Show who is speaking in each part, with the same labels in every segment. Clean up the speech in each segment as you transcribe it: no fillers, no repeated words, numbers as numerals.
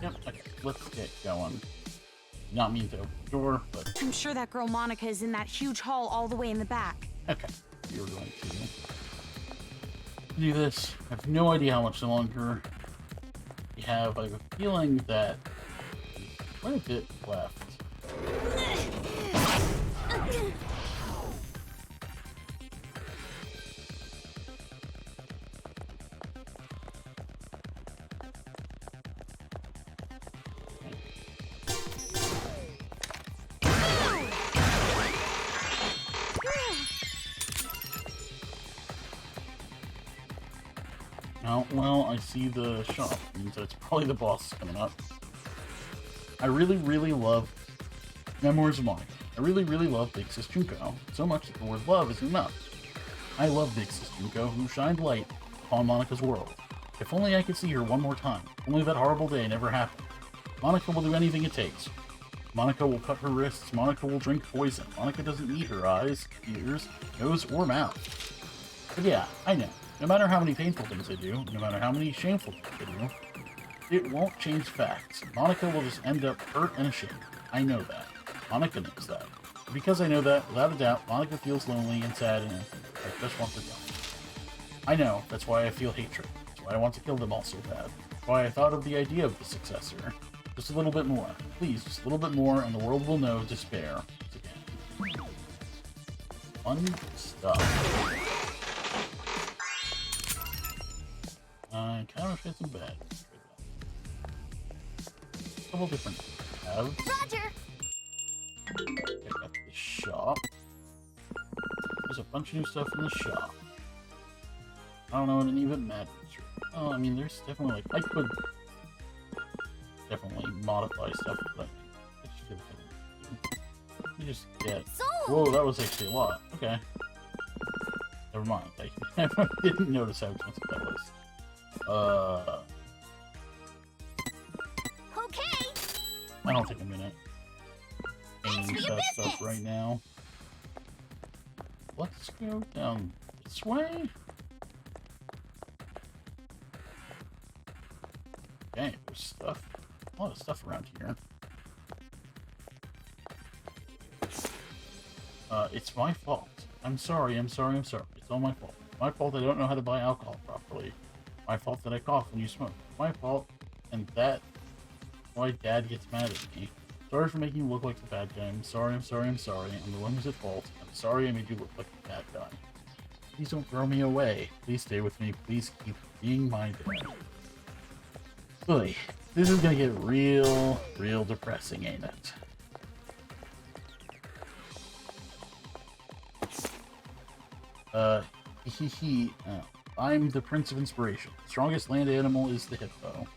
Speaker 1: Yep, okay, let's get going. Not mean to open the door, but...
Speaker 2: I'm sure that girl Monica is in that huge hall all the way in the back.
Speaker 1: Okay, you're going to do this. I have no idea how much longer we have. I have a feeling that there's quite a bit left. Oh, well, I see the shop. Means that's probably the boss coming up. I really, really love Memoirs of Monica. I really, really love Big Sis Junko. So much that the word love is enough. I love Big Sis Junko, who shined light upon Monica's world. If only I could see her one more time. Only that horrible day never happened. Monica will do anything it takes. Monica will cut her wrists. Monica will drink poison. Monica doesn't need her eyes, ears, nose, or mouth. But yeah, I know. No matter how many painful things I do, no matter how many shameful things I do, it won't change facts. Monica will just end up hurt and ashamed. I know that. Monica knows that. And because I know that, without a doubt, Monica feels lonely and sad and I just want her gone. I know, that's why I feel hatred. That's why I want to kill them all so bad. That's why I thought of the idea of the successor. Just a little bit more. Please, just a little bit more and the world will know despair. Again. Fun stuff. Counterfeits and bad. A couple different tabs.
Speaker 2: Roger!
Speaker 1: Check out the shop. There's a bunch of new stuff in the shop. I don't know what any of it matters. Oh, I mean, there's definitely, like, I could definitely modify stuff, but I just feel like let me just get... Whoa, that was actually a lot. Okay. Never mind. I didn't notice how expensive that was.
Speaker 2: Okay.
Speaker 1: I don't think I'm gonna change that stuff right now. Let's go down this way. Okay, there's stuff. A lot of stuff around here. It's my fault. I'm sorry. It's all my fault. My fault I don't know how to buy alcohol properly. My fault that I cough when you smoke. My fault, and that's why Dad gets mad at me. Sorry for making you look like the bad guy. I'm sorry. I'm the one who's at fault. I'm sorry I made you look like the bad guy. Please don't throw me away. Please stay with me. Please keep being my dad. Boy, this is gonna get real depressing, ain't it? I'm the Prince of Inspiration. The strongest land animal is the hippo.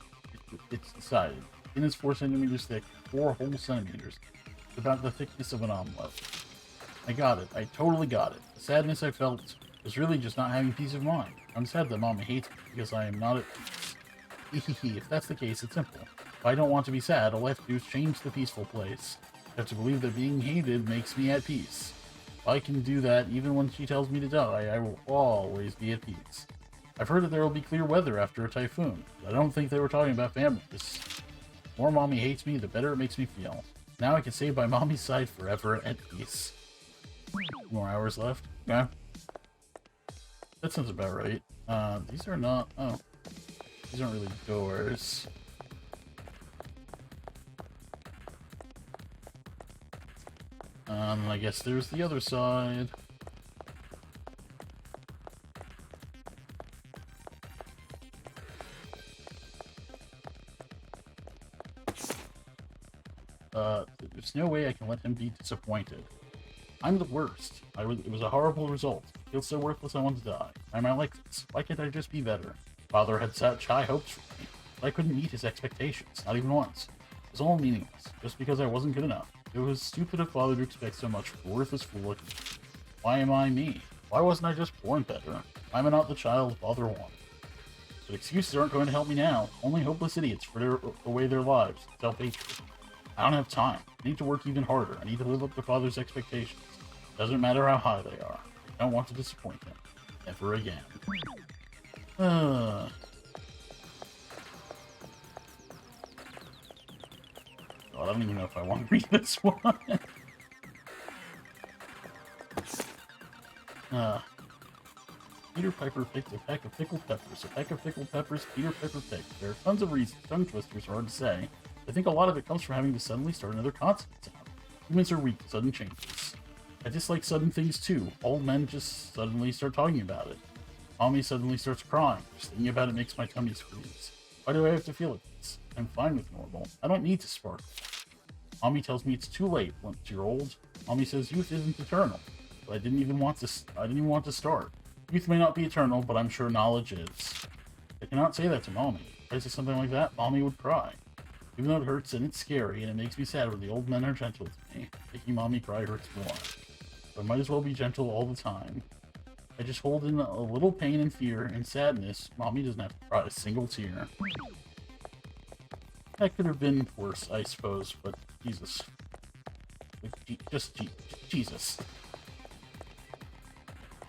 Speaker 1: It's decided. Skin is 4 centimeters thick, 4 whole centimeters. It's about the thickness of an omelet. I got it. I totally got it. The sadness I felt was really just not having peace of mind. I'm sad that Mommy hates me because I am not at peace. If that's the case, it's simple. If I don't want to be sad, all I have to do is change the peaceful place. I have to believe that being hated makes me at peace. If I can do that, even when she tells me to die, I will always be at peace. I've heard that there will be clear weather after a typhoon, but I don't think they were talking about families. The more Mommy hates me, the better it makes me feel. Now I can stay by Mommy's side forever at peace. More hours left? Okay. That sounds about right. These are not... Oh. These aren't really doors. I guess there's the other side. There's no way I can let him be disappointed. I'm the worst. It was a horrible result. I feel so worthless I want to die. Why am I like this? Why can't I just be better? Father had such high hopes for me, but I couldn't meet his expectations, not even once. It was all meaningless, just because I wasn't good enough. It was stupid of Father to expect so much from a worthless fool like me. Why am I me? Why wasn't I just born better? Why am I not the child Father wanted? But excuses aren't going to help me now. Only hopeless idiots fritter away their lives. Self-hatred. I don't have time. I need to work even harder. I need to live up to Father's expectations. It doesn't matter how high they are. I don't want to disappoint him. Never again. God, I don't even know if I want to read this one. Peter Piper picked a peck of pickled peppers. A peck of pickled peppers Peter Piper picked. There are tons of reasons. Tongue twisters are hard to say. I think a lot of it comes from having to suddenly start another consonant sound. Humans are weak to sudden changes. I dislike sudden things too. Old men just suddenly start talking about it. Mommy suddenly starts crying. Just thinking about it makes my tummy squeeze. Why do I have to feel like this? I'm fine with normal. I don't need to sparkle. Mommy tells me it's too late once you're old. Mommy says youth isn't eternal. But I didn't even want to start. Youth may not be eternal, but I'm sure knowledge is. I cannot say that to Mommy. If I say something like that, Mommy would cry. Even though it hurts and it's scary, and it makes me sad when the old men are gentle to me, making Mommy cry hurts more. But I might as well be gentle all the time. I just hold in a little pain and fear and sadness. Mommy doesn't have to cry a single tear. That could have been worse, I suppose, but Jesus. Jesus.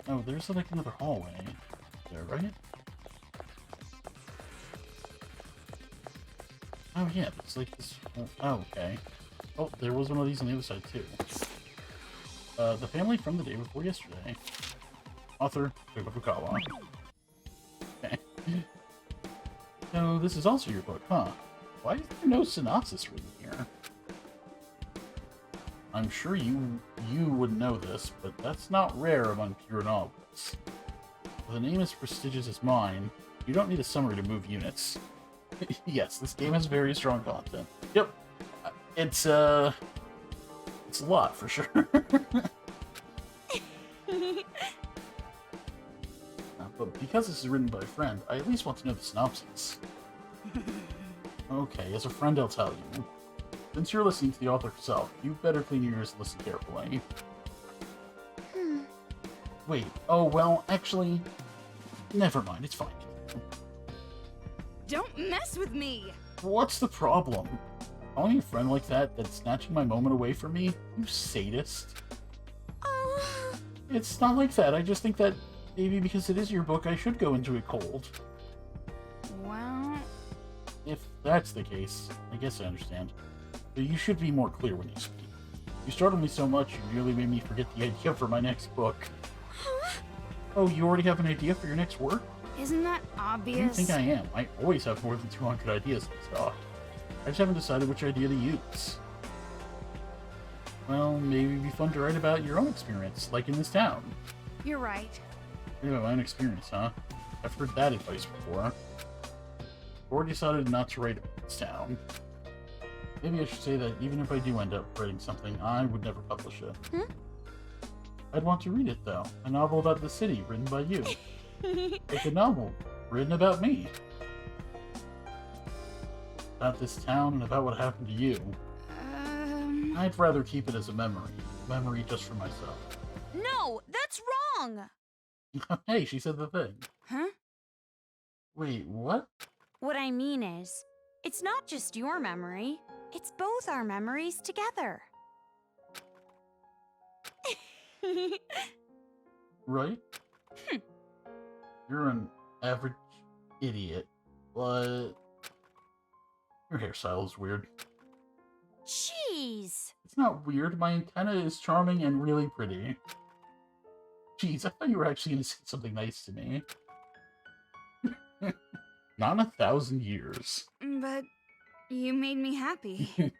Speaker 1: Oh, there's like another hallway there, right? Oh yeah, it's like this. Oh, okay. Oh, there was one of these on the other side too. The family from the day before yesterday. Author Fukawa. Okay. So this is also your book, huh? Why is there no synopsis written here? I'm sure you would know this, but that's not rare among pure novels. With a name as prestigious as mine, you don't need a summary to move units. Yes, this game has very strong content. Yep, it's a lot for sure. But because this is written by a friend, I at least want to know the synopsis. Okay, as a friend, I'll tell you. Since you're listening to the author herself, you better clean your ears and listen carefully. Wait, oh, well, actually, never mind, it's fine.
Speaker 2: Don't mess with me!
Speaker 1: What's the problem? Calling a friend like that's snatching my moment away from me? You sadist. It's not like that, I just think that maybe because it is your book, I should go into it cold.
Speaker 2: Well...
Speaker 1: If that's the case, I guess I understand. But you should be more clear when you speak. You startled me so much, you nearly made me forget the idea for my next book.
Speaker 2: Huh?
Speaker 1: Oh, you already have an idea for your next work?
Speaker 2: Isn't that obvious?
Speaker 1: I think I am. I always have more than 200 ideas in stock. I just haven't decided which idea to use. Well, maybe it'd be fun to write about your own experience, like in this town.
Speaker 2: You're right.
Speaker 1: My own experience, huh? I've heard that advice before. Already decided not to write about this town. Maybe I should say that even if I do end up writing something, I would never publish it. I'd want to read it, though. A novel about the city, written by you. Like a novel, written about me. About this town and about what happened to you. I'd rather keep it as a memory. Memory just for myself.
Speaker 2: No, that's wrong!
Speaker 1: Hey, she said the thing.
Speaker 2: Huh?
Speaker 1: Wait, what?
Speaker 2: What I mean is, it's not just your memory. It's both our memories together.
Speaker 1: Right? You're an average idiot, but your hairstyle is weird.
Speaker 2: Jeez!
Speaker 1: It's not weird, my antenna is charming and really pretty. Jeez, I thought you were actually going to say something nice to me. Not in 1,000 years.
Speaker 2: But you made me happy.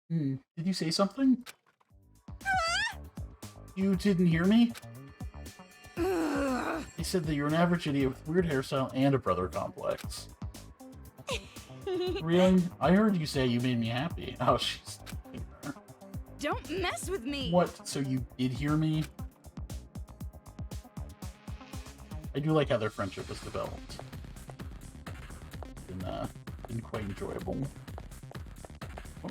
Speaker 1: Did you say something? You didn't hear me? They said that you're an average idiot with weird hairstyle and a brother complex. Really? I heard you say you made me happy. Oh, she's...
Speaker 2: Don't mess with me!
Speaker 1: What? So you did hear me? I do like how their friendship was developed. Been quite enjoyable. Oh.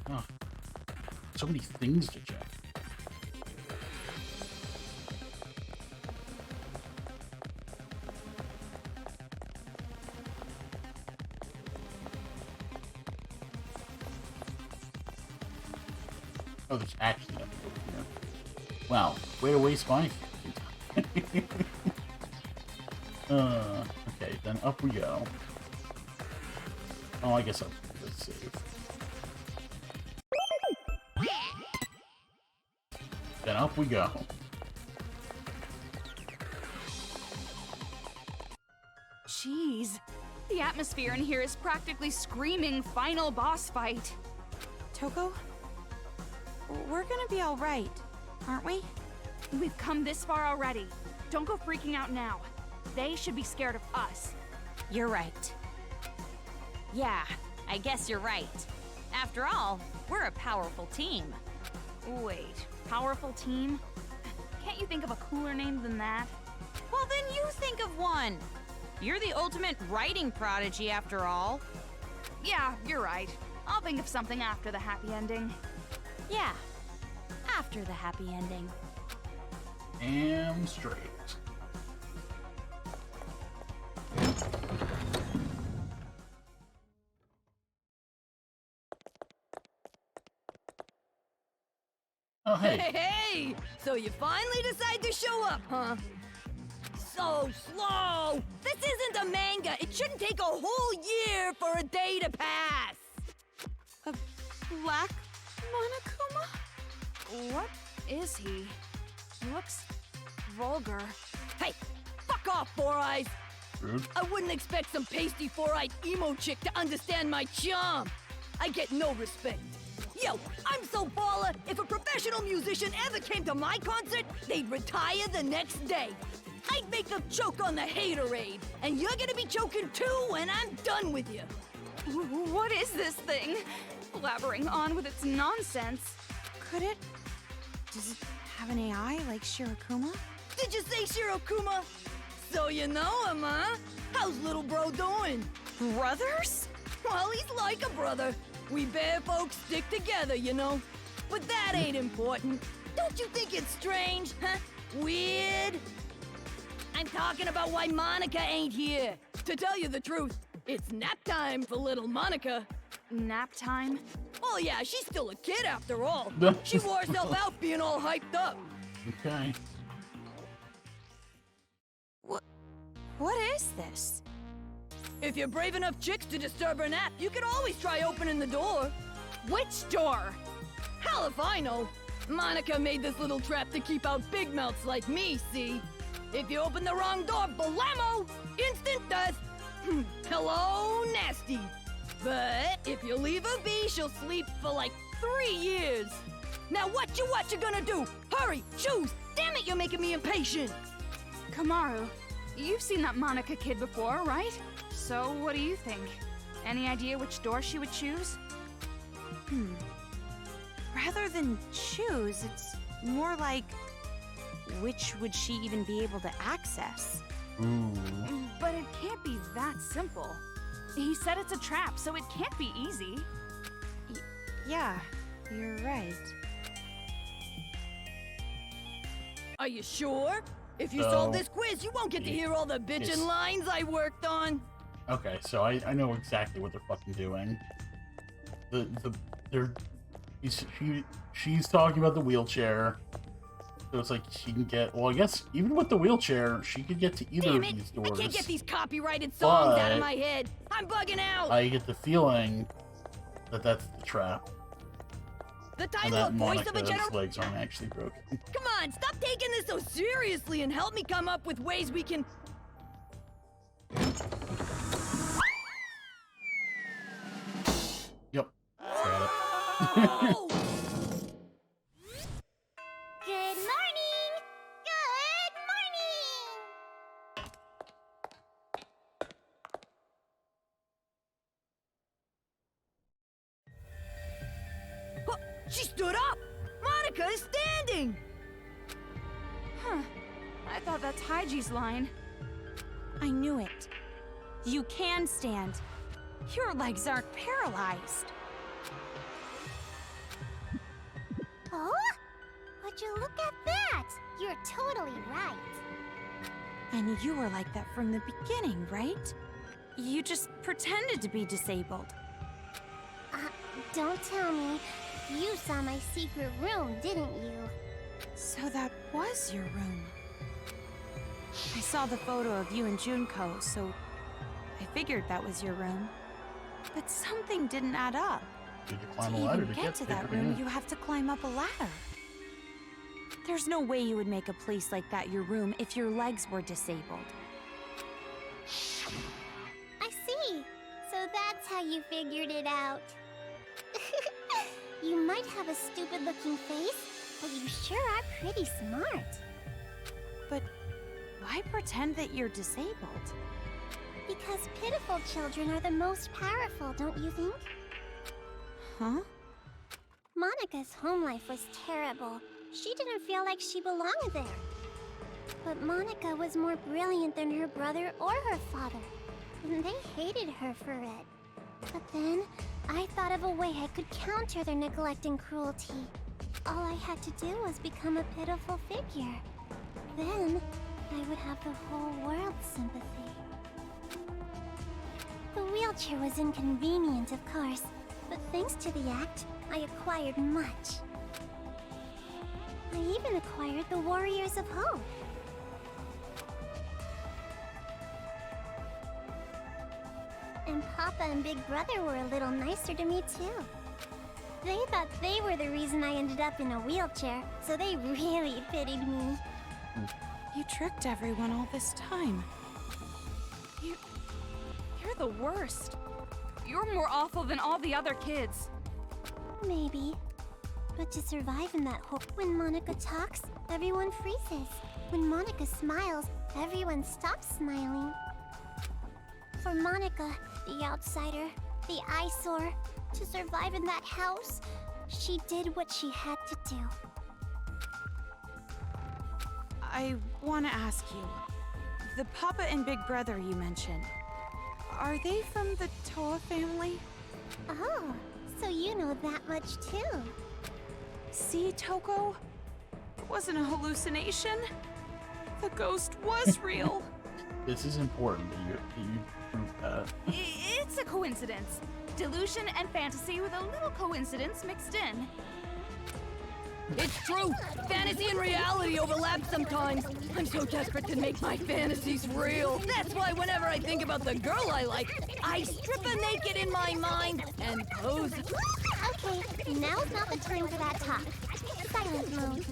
Speaker 1: Oh. So many things to check. Oh, there's actually nothing over here. Wow, way to waste my Okay, then up we go. Oh, I guess I'll save. Then up we go.
Speaker 3: Jeez, the atmosphere in here is practically screaming final boss fight.
Speaker 2: Toko? We're gonna be alright, aren't we?
Speaker 3: We've come this far already. Don't go freaking out now. They should be scared of us.
Speaker 2: You're right. Yeah, I guess you're right. After all, we're a powerful team.
Speaker 3: Wait, powerful team? Can't you think of a cooler name than that?
Speaker 2: Well, then you think of one. You're the ultimate writing prodigy, after all.
Speaker 3: Yeah, you're right. I'll think of something after the happy ending.
Speaker 2: Yeah, after the happy ending.
Speaker 1: Am straight. Oh, hey.
Speaker 4: Hey! So you finally decide to show up, huh? So slow! This isn't a manga! It shouldn't take a whole year for a day to pass!
Speaker 2: A black Monokuma?
Speaker 3: What is he? He looks vulgar.
Speaker 4: Hey! Fuck off, Four Eyes!
Speaker 1: Rude.
Speaker 4: I wouldn't expect some pasty four-eyed emo chick to understand my charm! I get no respect. Yo, I'm so baller, if a professional musician ever came to my concert, they'd retire the next day. I'd make them choke on the haterade, and you're gonna be choking too when I'm done with you.
Speaker 3: What is this thing? Blabbering on with its nonsense.
Speaker 2: Could it? Does it have an AI like Shirokuma?
Speaker 4: Did you say Shirokuma? So you know him, huh? How's little bro doing?
Speaker 2: Brothers?
Speaker 4: Well, he's like a brother. We bear folks stick together, you know. But that ain't important. Don't you think it's strange, huh? Weird? I'm talking about why Monica ain't here. To tell you the truth, it's nap time for little Monica.
Speaker 3: Nap time?
Speaker 4: Oh yeah, she's still a kid after all. She wore herself out being all hyped up.
Speaker 1: Okay.
Speaker 2: What is this?
Speaker 4: If you're brave enough chicks to disturb her nap, you can always try opening the door.
Speaker 3: Which door?
Speaker 4: Hell if I know. Monica made this little trap to keep out big mouths like me, see? If you open the wrong door, blammo! Instant death! Hello, nasty! But if you leave her be, she'll sleep for like 3 years. Now what you gonna do? Hurry, choose! Damn it, you're making me impatient!
Speaker 3: Kamaru, you've seen that Monica kid before, right? So what do you think? Any idea which door she would choose?
Speaker 2: Rather than choose, it's more like, which would she even be able to access?
Speaker 1: Ooh.
Speaker 3: But it can't be that simple. He said it's a trap, so it can't be easy.
Speaker 2: Yeah, you're right.
Speaker 4: Are you sure? If you
Speaker 1: So-
Speaker 4: solve this quiz, you won't get to hear all the bitchin'
Speaker 1: Yes.
Speaker 4: lines I worked on.
Speaker 1: Okay, so I know exactly what they're fucking doing. She's talking about the wheelchair. So it's like she can get, well, I guess even with the wheelchair, she could get to either
Speaker 4: Damn
Speaker 1: of
Speaker 4: it!
Speaker 1: these
Speaker 4: I
Speaker 1: doors.
Speaker 4: can't get these copyrighted songs out of
Speaker 1: But-
Speaker 4: my head. I'm bugging out.
Speaker 1: I get the feeling that that's the trap,
Speaker 4: The
Speaker 1: and
Speaker 4: title
Speaker 1: that
Speaker 4: of Voice of a
Speaker 1: Monica's
Speaker 4: General.
Speaker 1: legs aren't actually broken.
Speaker 4: Come on, stop taking this so seriously and help me come up with ways we can.
Speaker 1: Yep. Got it.
Speaker 4: Oh!
Speaker 5: Good morning! Good morning!
Speaker 4: Huh, she stood up! Monica is standing!
Speaker 3: Huh. I thought that's Haiji's line.
Speaker 2: I knew it. You can stand. Your legs aren't paralyzed.
Speaker 5: Oh? Would you look at that? You're totally right.
Speaker 2: And you were like that from the beginning, right? You just pretended to be disabled.
Speaker 5: Don't tell me. You saw my secret room, didn't you?
Speaker 2: So that was your room. I saw the photo of you and Junko, so I figured that was your room. But something didn't add up.
Speaker 1: Did you climb
Speaker 2: To
Speaker 1: a ladder
Speaker 2: even
Speaker 1: to
Speaker 2: get to that
Speaker 1: there?
Speaker 2: room, you have to climb up a ladder. There's no way you would make a place like that your room if your legs were disabled.
Speaker 5: I see. So that's how you figured it out. You might have a stupid-looking face, but you sure are pretty smart.
Speaker 2: But why pretend that you're disabled?
Speaker 5: Because pitiful children are the most powerful, don't you think?
Speaker 2: Huh?
Speaker 5: Monica's home life was terrible. She didn't feel like she belonged there. But Monica was more brilliant than her brother or her father, and they hated her for it. But then, I thought of a way I could counter their neglect and cruelty. All I had to do was become a pitiful figure. Then, I would have the whole world's sympathy. The wheelchair was inconvenient, of course, but thanks to the act, I acquired much. I even acquired the Warriors of Hope. And Papa and Big Brother were a little nicer to me, too. They thought they were the reason I ended up in a wheelchair, so they really pitied me.
Speaker 2: You tricked everyone all this time.
Speaker 3: You're the worst. You're more awful than all the other kids.
Speaker 5: Maybe. But to survive in that hole, when Monica talks, everyone freezes. When Monica smiles, everyone stops smiling. For Monica, the outsider, the eyesore, to survive in that house, she did what she had to do.
Speaker 2: I want to ask you, the Papa and Big Brother you mentioned, are they from the Toa family?
Speaker 5: Oh, so you know that much too.
Speaker 2: See, Toko? It wasn't a hallucination. The ghost was real.
Speaker 1: This is important that you prove that.
Speaker 3: It's a coincidence. Delusion and fantasy with a little coincidence mixed in.
Speaker 4: It's true. Fantasy and reality overlap sometimes. I'm so desperate to make my fantasies real. That's why whenever I think about the girl I like, I strip her naked in my mind and pose.
Speaker 5: Okay, now's not the time for that talk. Silent mode.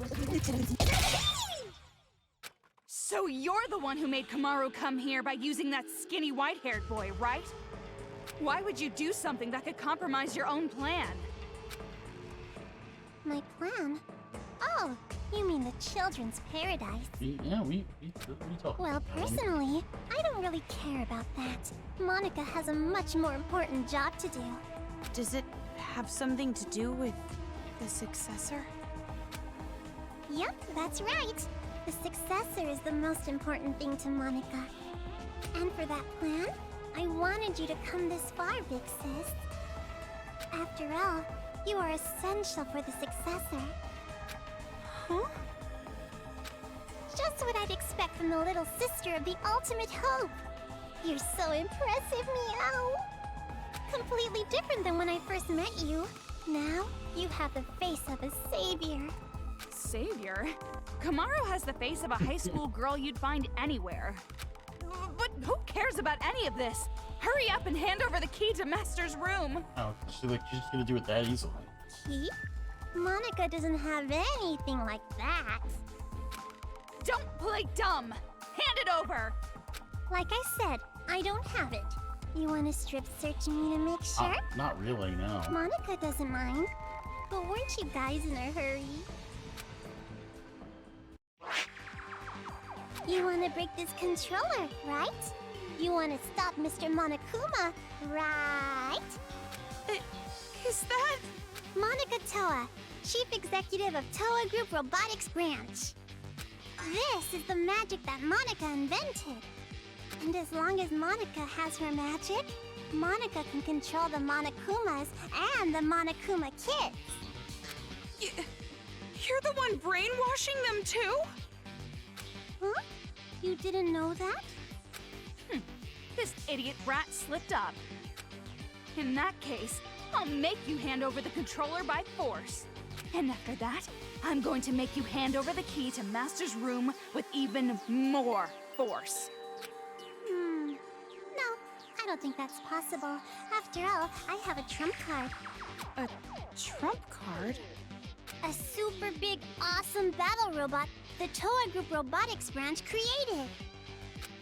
Speaker 3: So you're the one who made Kamaru come here by using that skinny white-haired boy, right? Why would you do something that could compromise your own plan?
Speaker 5: My plan? Oh, you mean the children's paradise?
Speaker 1: We talked.
Speaker 5: Well, personally, I don't really care about that. Monica has a much more important job to do.
Speaker 2: Does it have something to do with the successor?
Speaker 5: Yep, that's right. The successor is the most important thing to Monica. And for that plan, I wanted you to come this far, Big Sis. After all, you are essential for the successor.
Speaker 2: Huh?
Speaker 5: Just what I'd expect from the little sister of the ultimate hope. You're so impressive, Meow. Completely different than when I first met you. Now, you have the face of a savior.
Speaker 3: Savior? Kamaru has the face of a high school girl you'd find anywhere. But who cares about any of this? Hurry up and hand over the key to Master's room.
Speaker 1: Oh, she's just gonna do it that easily.
Speaker 5: Key? Monica doesn't have anything like that.
Speaker 3: Don't play dumb. Hand it over.
Speaker 5: Like I said, I don't have it. You want to strip search me to make sure?
Speaker 1: Not really, no.
Speaker 5: Monica doesn't mind. But weren't you guys in a hurry? You want to break this controller, right? You want to stop Mr. Monokuma, right?
Speaker 2: Is that...
Speaker 5: Monica Toa, Chief Executive of Toa Group Robotics Branch. This is the magic that Monica invented. And as long as Monica has her magic, Monica can control the Monokumas and the Monokuma kids.
Speaker 2: You're the one brainwashing them too?
Speaker 5: Huh? You didn't know that?
Speaker 3: This idiot brat slipped up. In that case, I'll make you hand over the controller by force. And after that, I'm going to make you hand over the key to Master's room with even more force.
Speaker 5: No, I don't think that's possible. After all, I have a trump card.
Speaker 2: A trump card?
Speaker 5: A super big, awesome battle robot the Toa Group Robotics branch created.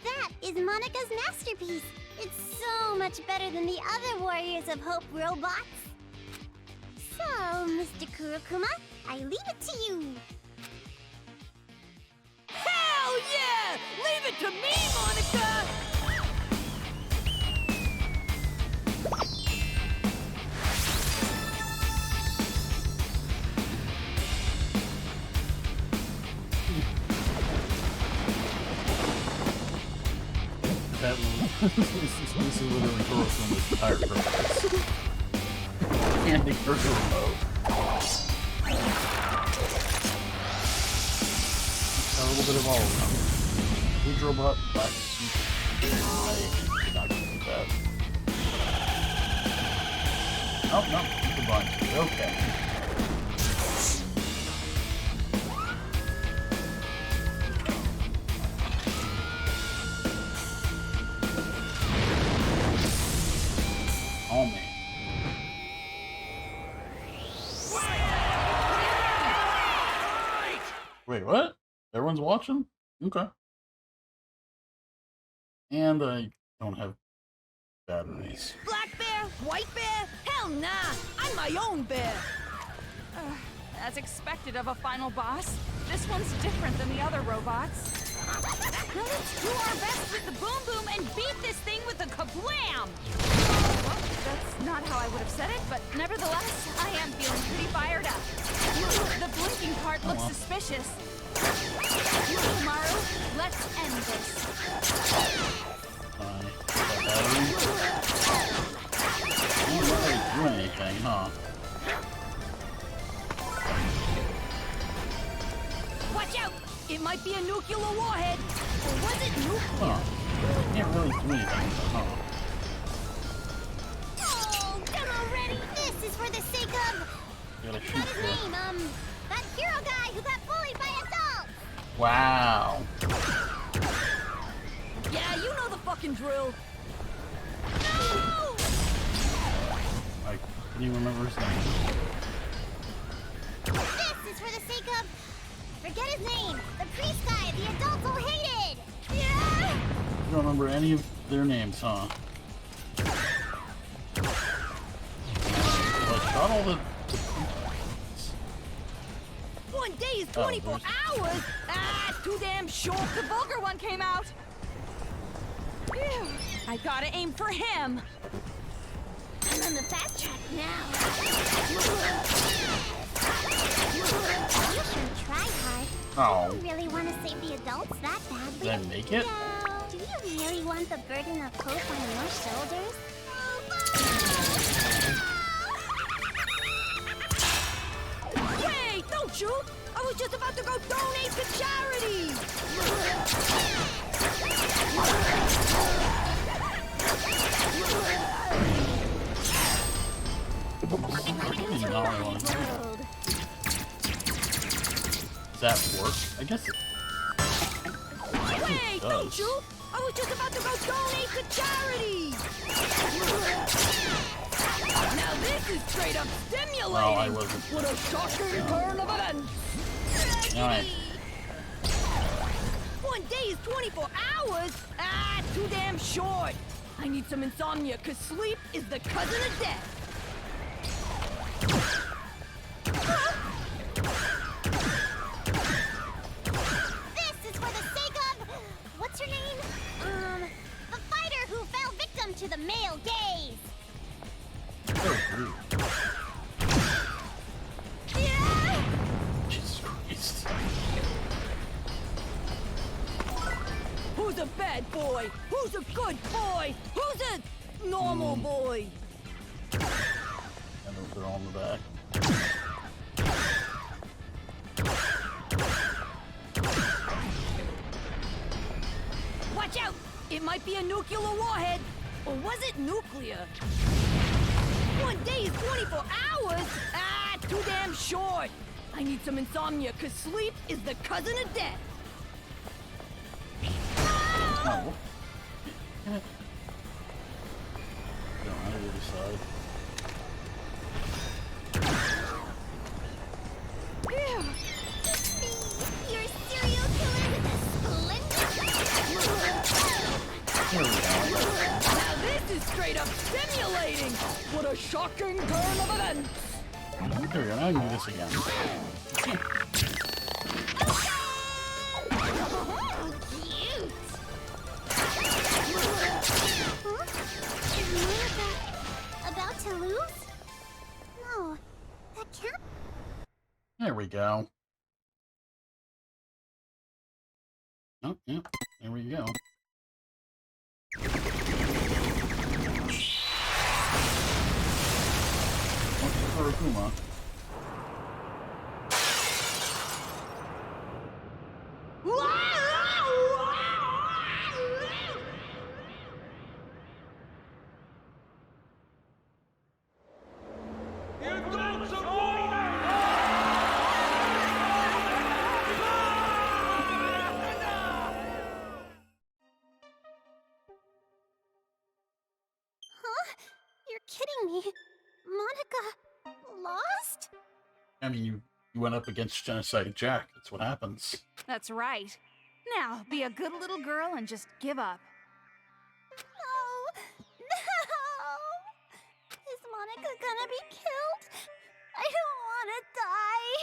Speaker 5: That is Monika's masterpiece. It's so much better than the other Warriors of Hope robots. So, Mr. Kurokuma, I leave it to you.
Speaker 4: Hell yeah! Leave it to me, Monika!
Speaker 1: This is literally Kurokuma's entire purpose. Candy cursor remote. A little bit of all of them. Huge robot, black suit. I'm not gonna do that. Oh, no, keep the bunch. Okay. Oh, man. Wait, what? Everyone's watching? Okay. And I don't have batteries.
Speaker 4: Black bear? White bear? Hell nah! I'm my own bear!
Speaker 3: As expected of a final boss, this one's different than the other robots. Now let's do our best with the boom boom and beat this thing with a kablam! Well, that's not how I would have said it, but nevertheless, I am feeling pretty fired up. The blinking part looks suspicious. Tomorrow, let's end this.
Speaker 1: I don't really do anything, huh?
Speaker 4: Watch out! It might be a nuclear warhead! Or was it nuclear?
Speaker 1: Huh. Can't really do anything, huh?
Speaker 5: Oh, done already! This is for the sake of...
Speaker 1: Gotta shoot
Speaker 5: What's his
Speaker 1: for...
Speaker 5: name? That hero guy who got bullied by adults!
Speaker 1: Wow.
Speaker 4: Yeah, you know the fucking drill!
Speaker 5: No!
Speaker 1: Like, do you remember his name?
Speaker 5: This is for the sake of... Forget his name! The priest guy the adults all hated! Yeah!
Speaker 1: You don't remember any of their names, huh? Well, I shot all the...
Speaker 4: One day is 24 hours? Ah, too damn short!
Speaker 3: The vulgar one came out! Phew, I gotta aim for him!
Speaker 5: I'm on the fast track now. You should try hard.
Speaker 1: Oh.
Speaker 5: Do you really want to save the adults that badly?
Speaker 1: Did I make it?
Speaker 5: No. Do you really want the burden of hope on your shoulders?
Speaker 4: Wait, don't you? I was just about to go donate to charity!
Speaker 1: Does that work? I guess it
Speaker 4: Hey,
Speaker 1: does.
Speaker 4: don't you? I was just about to go donate to charity! Now this is straight up stimulating!
Speaker 1: No, I wasn't.
Speaker 4: What a shocking turn of events!
Speaker 1: Alright.
Speaker 4: One day is 24 hours? Ah, too damn short! I need some insomnia, cause sleep is the cousin of death!
Speaker 5: This is for the sake of... What's her name? The fighter who fell victim to the male gaze. Yeah!
Speaker 1: Jesus Christ.
Speaker 4: Who's a bad boy? Who's a good boy? Who's a normal boy?
Speaker 1: I know they're all in the back.
Speaker 4: Watch out! It might be a nuclear warhead! Or was it nuclear? One day is 24 hours? Ah, too damn short! I need some insomnia, cause sleep is the cousin of death!
Speaker 1: Oh. Damn it. Go on the other side.
Speaker 5: You're a serial killer with a splendid...
Speaker 1: There we go.
Speaker 4: Now this is straight up stimulating! What a shocking turn of events!
Speaker 1: There we go. Now I can do this again.
Speaker 5: Oh, cute! Huh? Is Monica about to lose? No, that can't...
Speaker 1: There we go. Oh, yeah. There we go. For Akuma.
Speaker 5: Huh? You're kidding me. Monica lost?
Speaker 1: I mean, you went up against Genocide Jack. That's what happens.
Speaker 3: That's right. Now, be a good little girl and just give up.
Speaker 5: No! No! Is Monica gonna be killed? I don't want to die.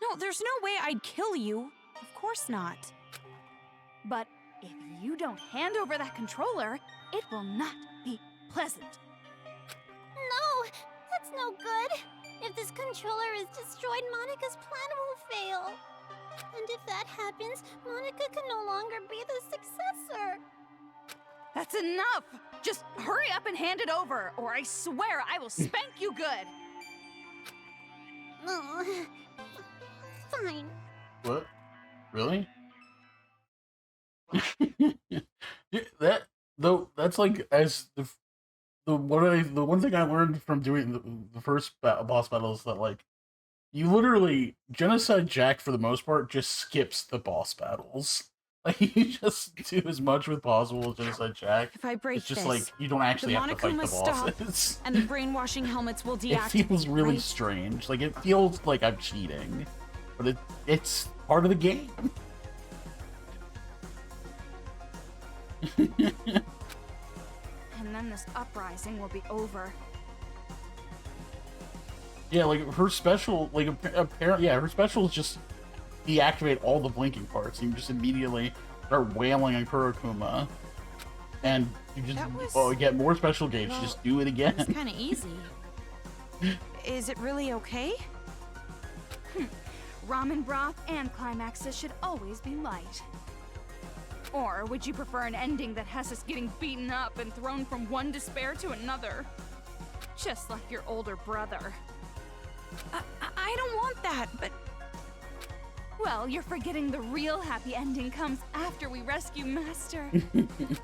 Speaker 2: No, there's no way I'd kill you. Of course not.
Speaker 3: But if you don't hand over that controller, it will not be pleasant.
Speaker 5: No! That's no good. If this controller is destroyed, Monica's plan will fail. And if that happens, Monica can no longer be the successor.
Speaker 3: That's enough! Just hurry up and hand it over, or I swear I will spank you good!
Speaker 5: Oh, fine.
Speaker 1: What? Really? Yeah, that's like as the one thing I learned from doing the first boss battle is that like you literally Genocide Jack for the most part just skips the boss battles. Like you just do as much with possible with Genocide Jack.
Speaker 2: If I break
Speaker 1: It's just
Speaker 2: this,
Speaker 1: like you don't actually
Speaker 2: the
Speaker 1: have to fight the
Speaker 2: Monokuma stop,
Speaker 1: bosses.
Speaker 2: and the brainwashing helmets will
Speaker 1: It
Speaker 2: deactivate.
Speaker 1: feels really
Speaker 2: right?
Speaker 1: strange. Like it feels like I'm cheating, but it's part of the game.
Speaker 3: And then this uprising will be over.
Speaker 1: Yeah, like her special, like apparently, yeah, her special is just deactivate all the blinking parts. You just immediately start wailing on Kurokuma, and you just
Speaker 2: That was-
Speaker 1: get more special games.
Speaker 2: well,
Speaker 1: Just do it again.
Speaker 2: It's kind of easy. Is it really okay?
Speaker 3: Ramen broth and climaxes should always be light. Or would you prefer an ending that has us getting beaten up and thrown from one despair to another? Just like your older brother.
Speaker 2: I don't want that, but
Speaker 3: Well, you're forgetting the real happy ending comes after we rescue Master.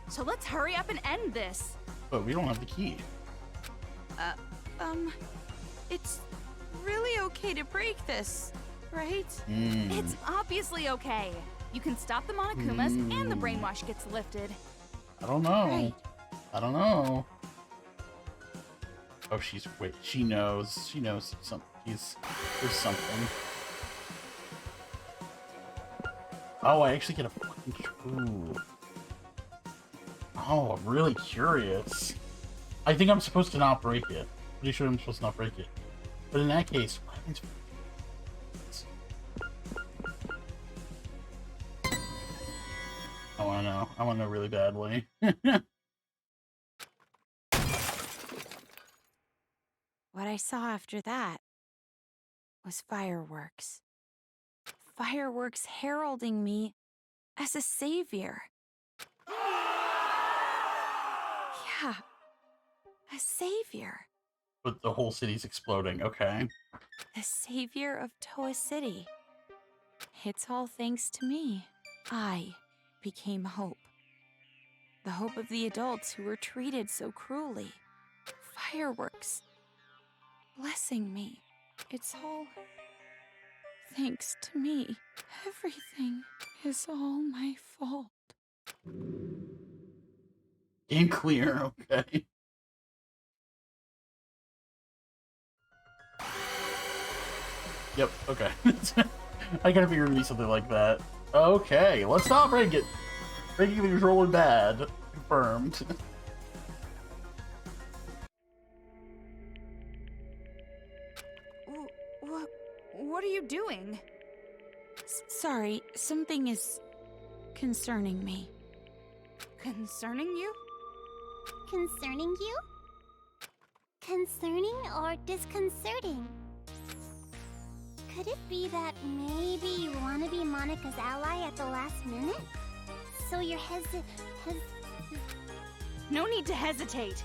Speaker 3: So let's hurry up and end this.
Speaker 1: But we don't have the key.
Speaker 2: it's really okay to break this, right?
Speaker 3: It's obviously okay. You can stop the Monokumas and the brainwash gets lifted.
Speaker 1: I don't know.
Speaker 2: Right.
Speaker 1: I don't know. Oh, she knows. She knows something. There's something. Oh, I actually get a fucking... Ooh. Oh, I'm really curious. I think I'm supposed to not break it. Pretty sure I'm supposed to not break it. But in that case, what happens? I want to know. I want to know really badly.
Speaker 2: What I saw after that was fireworks. Fireworks heralding me as a savior. Yeah, a savior.
Speaker 1: But the whole city's exploding. Okay.
Speaker 2: The savior of Toa City. It's all thanks to me. I became hope. The hope of the adults who were treated so cruelly. Fireworks. Blessing me. It's all thanks to me. Everything is all my fault.
Speaker 1: Game clear, okay. Yep, okay. I gotta figure it would be something like that. Okay, let's not break it. Breaking the controller bad. Confirmed.
Speaker 3: What are you doing?
Speaker 2: Sorry, something is concerning me.
Speaker 3: Concerning you?
Speaker 5: Concerning you? Concerning or disconcerting? Could it be that maybe you want to be Monica's ally at the last minute? So you're
Speaker 3: No need to hesitate.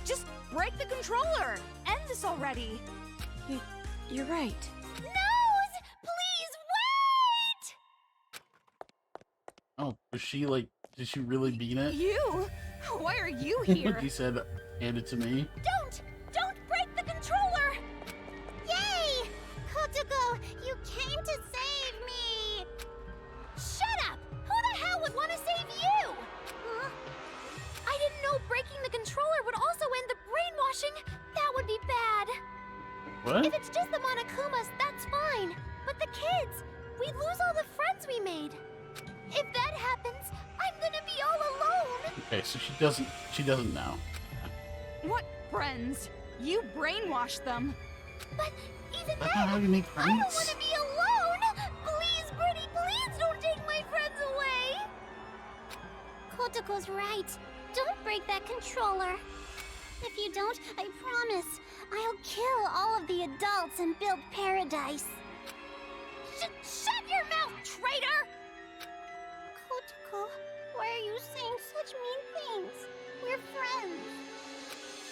Speaker 3: Just break the controller. End this already.
Speaker 2: You're right.
Speaker 5: Nose! Please wait!
Speaker 1: Oh, was she like, did she really mean it?
Speaker 3: You? Why are you here?
Speaker 1: She said, hand it to me.
Speaker 5: Don't break the controller! Yay! Kotoko, you came to save me! Shut up! Who the hell would want to save you? Huh? I didn't know breaking the controller would also end the brainwashing. That would be bad.
Speaker 1: What?
Speaker 5: If it's just the Monokumas, that's fine. But the kids, we'd lose all the friends we made. If that happens, I'm gonna be all alone.
Speaker 1: Okay, so she doesn't know.
Speaker 3: What friends? You brainwashed them.
Speaker 5: But even
Speaker 1: That's not how you make
Speaker 5: I don't
Speaker 1: friends.
Speaker 5: want to be alone! Please, Pretty, please don't take my friends away! Kotoko's right. Don't break that controller. If you don't, I promise, I'll kill all of the adults and build paradise. Shut your mouth, traitor! Kotoko, why are you saying such mean things? We're friends.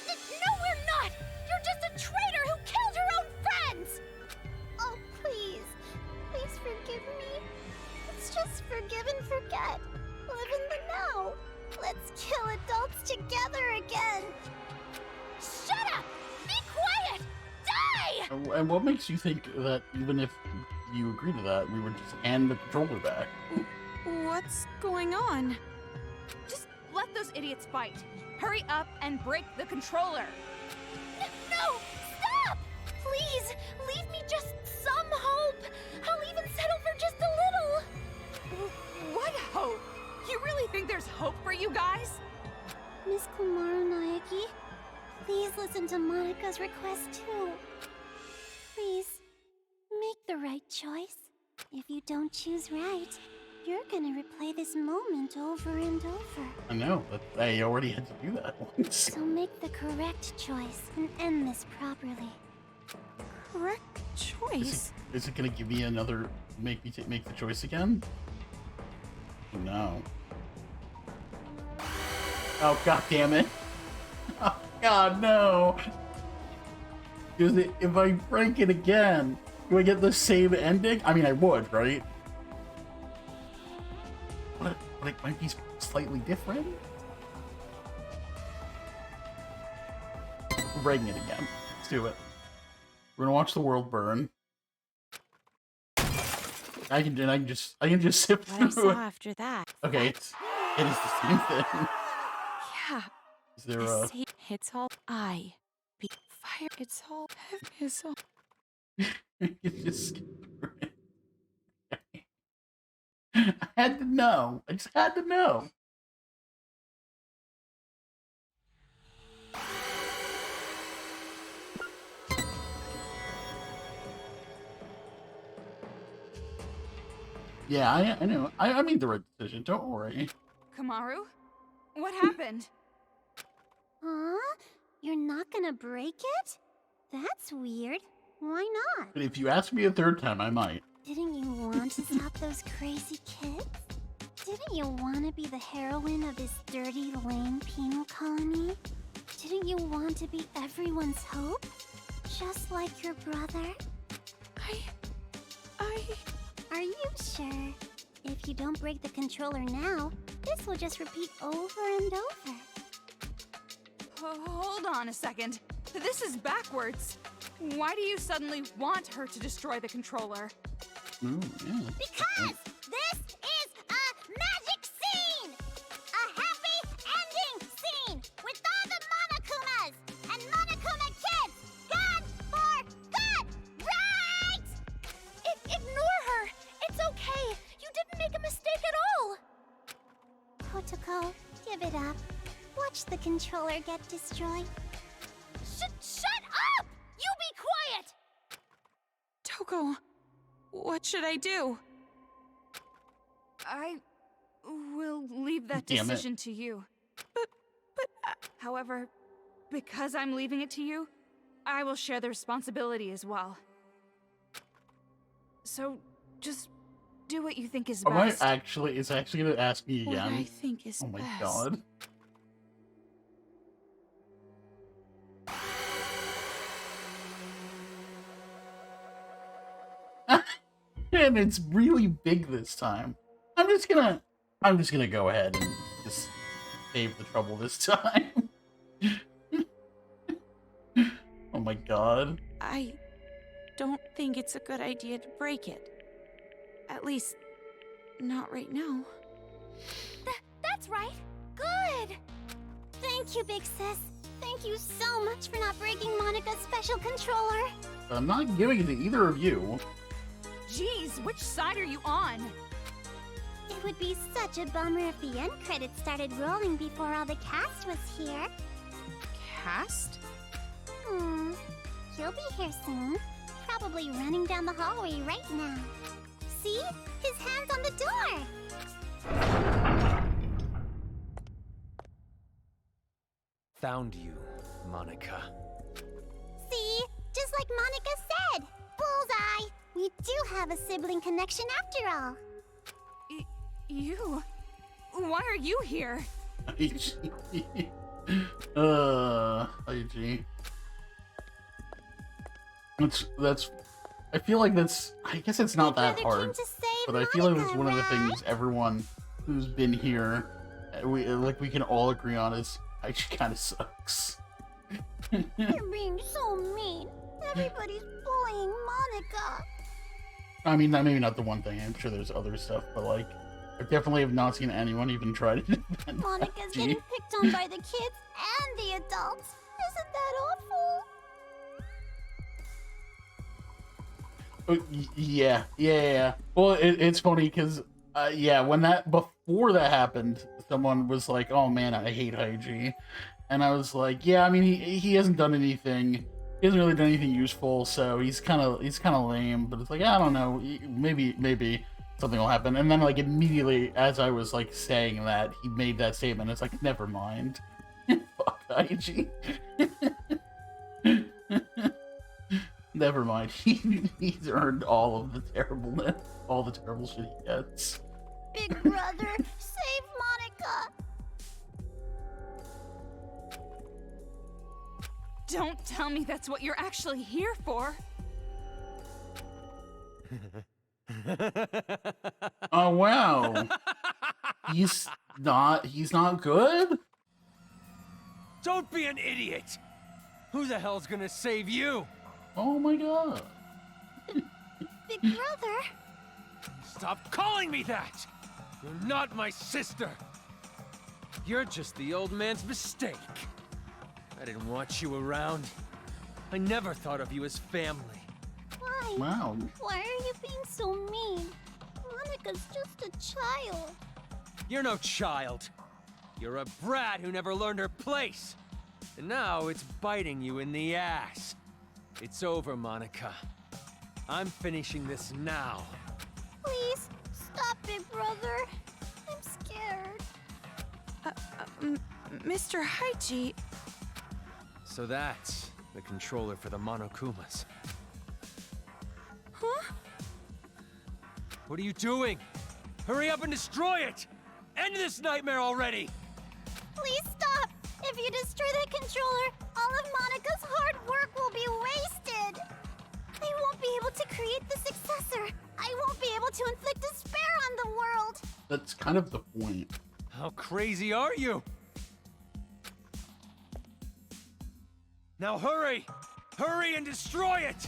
Speaker 5: No, we're not! You're just a traitor who killed your own friends! Oh, please. Please forgive me. It's just forgive and forget. Live in the now. Let's kill adults together again. Shut up! Be quiet! Die!
Speaker 1: And what makes you think that even if you agree to that, we would just hand the controller back?
Speaker 2: What's going on?
Speaker 3: Just let those idiots fight. Hurry up and break the controller.
Speaker 5: No! Stop! Please, leave me just some hope. I'll even settle for just a little.
Speaker 3: What hope? You really think there's hope for you guys?
Speaker 5: Miss Kumaru Naegi, please listen to Monika's request too. Please, make the right choice. If you don't choose right, you're gonna replay this moment over and over.
Speaker 1: I know, but I already had to do that once.
Speaker 5: So make the correct choice and end this properly.
Speaker 2: Correct choice.
Speaker 1: Is it gonna give me another make the choice again? No. Oh, god damn it. Oh, god, no. Because if I break it again, do I get the same ending? I mean, I would, right? But it might be slightly different. We're breaking it again. Let's do it. We're gonna watch the world burn. I can just zip
Speaker 2: What I
Speaker 1: through
Speaker 2: saw
Speaker 1: it.
Speaker 2: after that.
Speaker 1: Okay, it is the same thing.
Speaker 2: Yeah.
Speaker 1: Is there
Speaker 2: the
Speaker 1: a...
Speaker 2: same. It's all I. Be fire. It's all. It's all.
Speaker 1: You just skip through it. I had to know. I just had to know. Yeah, I know. I made the right decision. Don't worry.
Speaker 3: Kamaru? What happened?
Speaker 5: Huh? You're not gonna break it? That's weird. Why not?
Speaker 1: But if you ask me a third time, I might.
Speaker 5: Didn't you want to stop those crazy kids? Didn't you want to be the heroine of this dirty, lame penal colony? Didn't you want to be everyone's hope? Just like your brother? Are you sure? If you don't break the controller now, this will just repeat over and over.
Speaker 3: Hold on a second. This is backwards. Why do you suddenly want her to destroy the controller?
Speaker 1: Ooh, yeah.
Speaker 5: Because this is a magic scene! Otoko, give it up. Watch the controller get destroyed.
Speaker 3: Shut up! You be quiet!
Speaker 2: Toko, what should I do?
Speaker 3: I will leave that
Speaker 1: Damn it.
Speaker 3: decision to you. However, because I'm leaving it to you, I will share the responsibility as well. So, just do what you think is
Speaker 1: Am I
Speaker 3: best.
Speaker 1: actually? It's actually gonna ask me
Speaker 2: What I
Speaker 1: again.
Speaker 2: think is
Speaker 1: Oh my
Speaker 2: best.
Speaker 1: god. And it's really big this time. I'm just gonna go ahead and just save the trouble this time. Oh my god.
Speaker 2: I don't think it's a good idea to break it. At least, not right now.
Speaker 5: That's right. Good. Thank you, big sis. Thank you so much for not breaking Monica's special controller.
Speaker 1: But I'm not giving it to either of you.
Speaker 3: Jeez, which side are you on?
Speaker 5: It would be such a bummer if the end credits started rolling before all the cast was here.
Speaker 2: Cast?
Speaker 5: He'll be here soon. Probably running down the hallway right now. See? His hand's on the door!
Speaker 6: Found you, Monica.
Speaker 5: See? Just like Monica said! Bullseye! We do have a sibling connection after all.
Speaker 3: You? Why are you here?
Speaker 1: IG. IG. That's. I feel like that's. I guess it's not
Speaker 5: My
Speaker 1: that
Speaker 5: brother came
Speaker 1: hard,
Speaker 5: to save
Speaker 1: but I feel like it's
Speaker 5: Monica,
Speaker 1: one of the
Speaker 5: right?
Speaker 1: things everyone who's been here, we can all agree on is IG kind of sucks.
Speaker 5: You're being so mean. Everybody's bullying Monica.
Speaker 1: I mean, that maybe not the one thing. I'm sure there's other stuff, but like, I definitely have not seen anyone even try to defend
Speaker 5: Monica's
Speaker 1: IG.
Speaker 5: getting picked on by the kids and the adults. Isn't that awful?
Speaker 1: Yeah. Well, it's funny because, before that happened, someone was like, "Oh man, I hate IG," and I was like, "Yeah, I mean, he hasn't done anything. He hasn't really done anything useful, so he's kind of lame." But it's like, I don't know, maybe something will happen. And then like immediately as I was like saying that, he made that statement. It's like, never mind. Fuck IG. Never mind. He's earned all of the terribleness, all the terrible shit he gets.
Speaker 5: Big brother, save Monica.
Speaker 3: Don't tell me that's what you're actually here for.
Speaker 1: Oh wow. He's not good?
Speaker 6: Don't be an idiot! Who the hell's gonna save you?
Speaker 1: Oh my god.
Speaker 5: Big brother.
Speaker 6: Stop calling me that! You're not my sister! You're just the old man's mistake. I didn't want you around. I never thought of you as family.
Speaker 5: Why?
Speaker 1: Wow.
Speaker 5: Why are you being so mean? Monica's just a child.
Speaker 6: You're no child. You're a brat who never learned her place. And now it's biting you in the ass. It's over, Monica. I'm finishing this now.
Speaker 5: Please, stop it, brother. I'm scared.
Speaker 2: Mr. Haiji,
Speaker 6: So that's the controller for the Monokumas.
Speaker 2: huh?
Speaker 6: What are you doing? Hurry up and destroy it! End this nightmare already!
Speaker 5: Please stop. If you destroy that controller, all of Monica's hard work will be wasted. I won't be able to create the successor. I won't be able to inflict despair on the world.
Speaker 1: That's kind of the point.
Speaker 6: How crazy are you? Now hurry! Hurry and destroy it!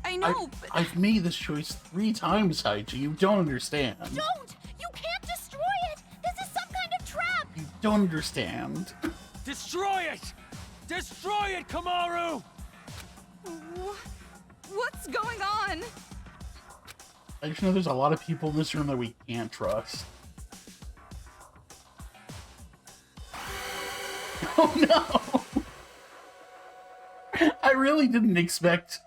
Speaker 2: I know, but
Speaker 1: I've made this choice 3 times, Haiji. You don't understand.
Speaker 5: Don't! You can't destroy it! This is some kind of trap!
Speaker 1: You don't understand.
Speaker 6: Destroy it! Destroy it, Kamaru!
Speaker 3: What's going on?
Speaker 1: I just know there's a lot of people in this room that we can't trust. Oh no! I really didn't expect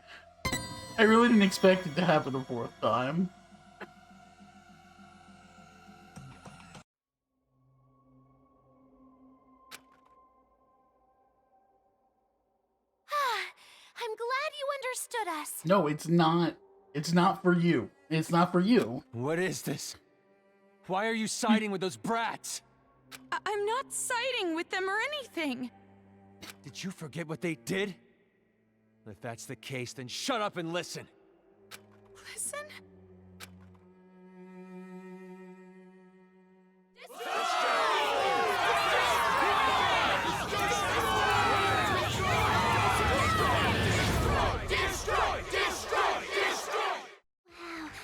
Speaker 1: it to happen a fourth time.
Speaker 5: I'm glad you understood us.
Speaker 1: No, it's not. It's not for you. It's not for you.
Speaker 6: What is this? Why are you siding with those brats?
Speaker 3: I'm not siding with them or anything.
Speaker 6: Did you forget what they did? If that's the case, then shut up and listen.
Speaker 3: Listen?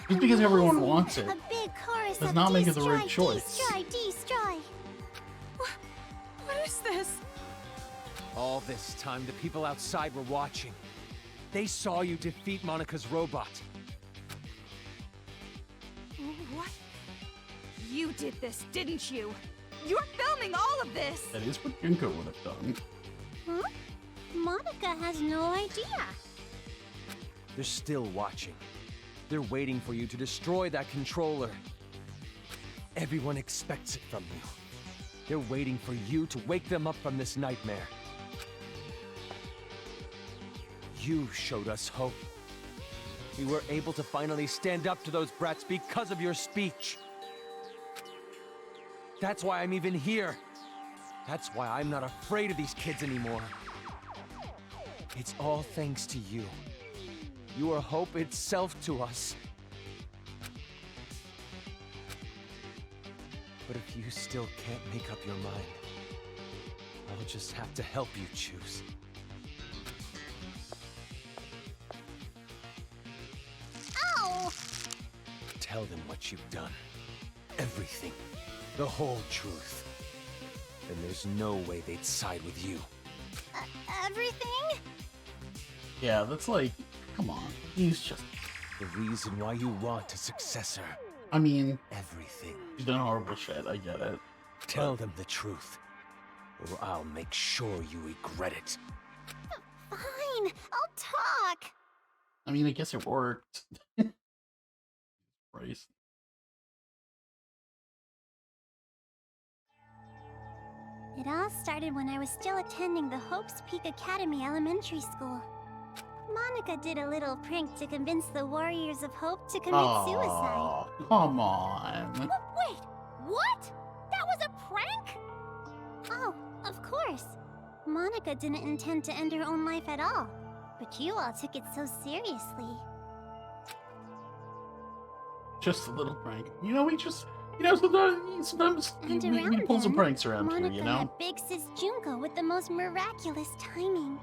Speaker 1: Just because everyone wants it
Speaker 5: A big chorus
Speaker 1: does
Speaker 5: of
Speaker 1: not make it the right
Speaker 5: destroy,
Speaker 1: choice.
Speaker 5: Destroy, destroy.
Speaker 3: What is this?
Speaker 6: All this time, the people outside were watching. They saw you defeat Monica's robot.
Speaker 3: What? You did this, didn't you? You're filming all of this!
Speaker 1: That is what Junko would have done.
Speaker 5: Huh? Monica has no idea.
Speaker 6: They're still watching. They're waiting for you to destroy that controller. Everyone expects it from you. They're waiting for you to wake them up from this nightmare. You showed us hope. We were able to finally stand up to those brats because of your speech. That's why I'm even here. That's why I'm not afraid of these kids anymore. It's all thanks to you. You are hope itself to us. But if you still can't make up your mind, I'll just have to help you choose.
Speaker 5: Ow!
Speaker 6: Tell them what you've done. Everything. The whole truth. And there's no way they'd side with you.
Speaker 5: Everything?
Speaker 1: Yeah, that's like, come on. He's just,
Speaker 6: The reason why you want a successor.
Speaker 1: I mean,
Speaker 6: Everything.
Speaker 1: he's done horrible shit, I get it.
Speaker 6: Tell them the truth, or I'll make sure you regret it.
Speaker 5: Fine, I'll talk.
Speaker 1: I mean, I guess it worked. Christ.
Speaker 5: It all started when I was still attending the Hope's Peak Academy Elementary School. Monica did a little prank to convince the Warriors of Hope to commit suicide.
Speaker 1: Oh, come on.
Speaker 5: Wait, what? That was a prank? Oh, of course. Monica didn't intend to end her own life at all. But you all took it so seriously.
Speaker 1: Just a little prank. You know, sometimes
Speaker 5: And
Speaker 1: we
Speaker 5: around
Speaker 1: pull some
Speaker 5: then,
Speaker 1: pranks around
Speaker 5: Monica
Speaker 1: here, you know?
Speaker 5: met Big Sis Junko with the most miraculous timing.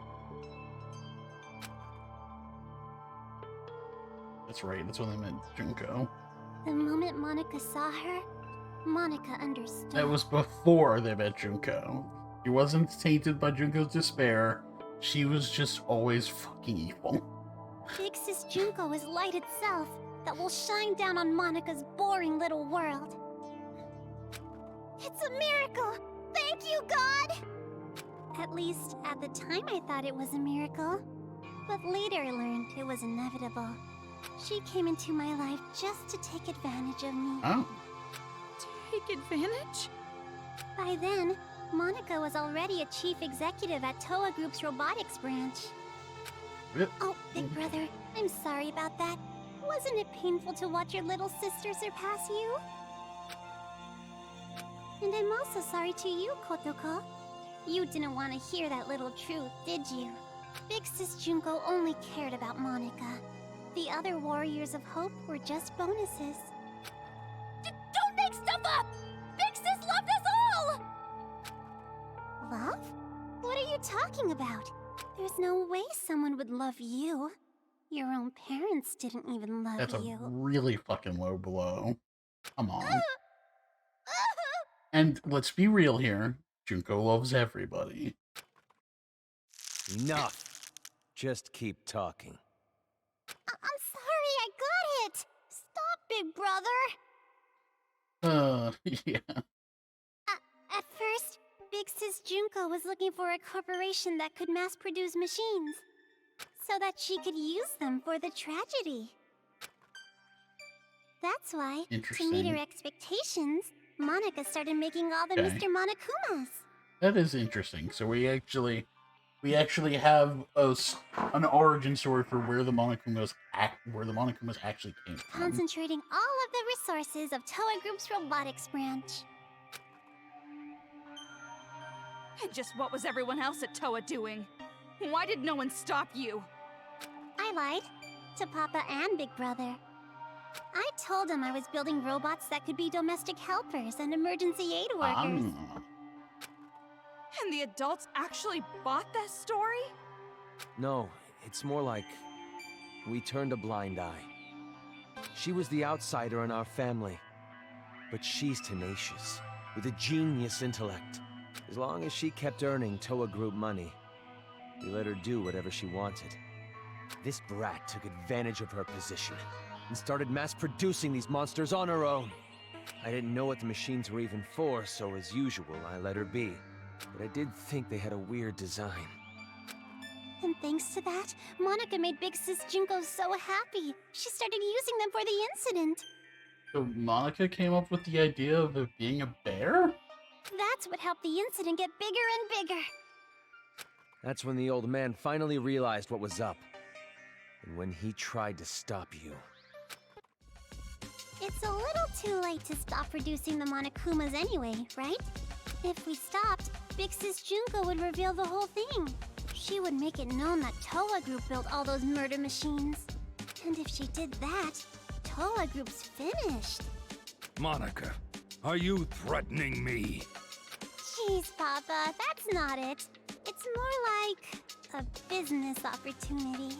Speaker 1: That's right, that's when they met Junko.
Speaker 5: The moment Monica saw her, Monica understood.
Speaker 1: That was before they met Junko. She wasn't tainted by Junko's despair. She was just always fucking evil.
Speaker 5: Big Sis Junko is light itself that will shine down on Monica's boring little world. It's a miracle! Thank you, God! At least, at the time I thought it was a miracle. But later I learned it was inevitable. She came into my life just to take advantage of me.
Speaker 1: Oh.
Speaker 3: Take advantage?
Speaker 5: By then, Monica was already a chief executive at Toa Group's robotics branch.
Speaker 1: Yep.
Speaker 5: Oh, Big Brother, I'm sorry about that. Wasn't it painful to watch your little sister surpass you? And I'm also sorry to you, Kotoko. You didn't want to hear that little truth, did you? Big Sis Junko only cared about Monica. The other Warriors of Hope were just bonuses. Don't make stuff up! Big Sis loved us all! Love? What are you talking about? There's no way someone would love you. Your own parents didn't even love
Speaker 1: That's a
Speaker 5: you.
Speaker 1: really fucking low blow. Come on. And let's be real here. Junko loves everybody.
Speaker 6: Enough. Just keep talking.
Speaker 5: I'm sorry, I got it! Stop, Big Brother!
Speaker 1: Yeah.
Speaker 5: At first, Big Sis Junko was looking for a corporation that could mass-produce machines, so that she could use them for the tragedy. That's why, to meet
Speaker 1: Interesting.
Speaker 5: her expectations, Monica started making all the
Speaker 1: Okay.
Speaker 5: Mr. Monokumas.
Speaker 1: That is interesting. So we actually have an origin story for where the Monokumas actually came from.
Speaker 5: Concentrating all of the resources of Toa Group's robotics branch.
Speaker 3: And just what was everyone else at Toa doing? Why did no one stop you?
Speaker 5: I lied to Papa and Big Brother. I told them I was building robots that could be domestic helpers and emergency aid workers.
Speaker 3: And the adults actually bought that story?
Speaker 6: No, it's more like we turned a blind eye. She was the outsider in our family, but she's tenacious, with a genius intellect. As long as she kept earning Toa Group money, we let her do whatever she wanted. This brat took advantage of her position and started mass-producing these monsters on her own. I didn't know what the machines were even for, so as usual, I let her be. But I did think they had a weird design.
Speaker 5: And thanks to that, Monica made Big Sis Junko so happy. She started using them for the incident.
Speaker 1: So Monica came up with the idea of it being a bear?
Speaker 5: That's what helped the incident get bigger and bigger.
Speaker 6: That's when the old man finally realized what was up. And when he tried to stop you.
Speaker 5: It's a little too late to stop producing the Monokumas anyway, right? If we stopped, Big Sis Junko would reveal the whole thing. She would make it known that Toa Group built all those murder machines. And if she did that, Toa Group's finished.
Speaker 7: Monica, are you threatening me?
Speaker 5: Jeez, Papa, that's not it. It's more like a business opportunity.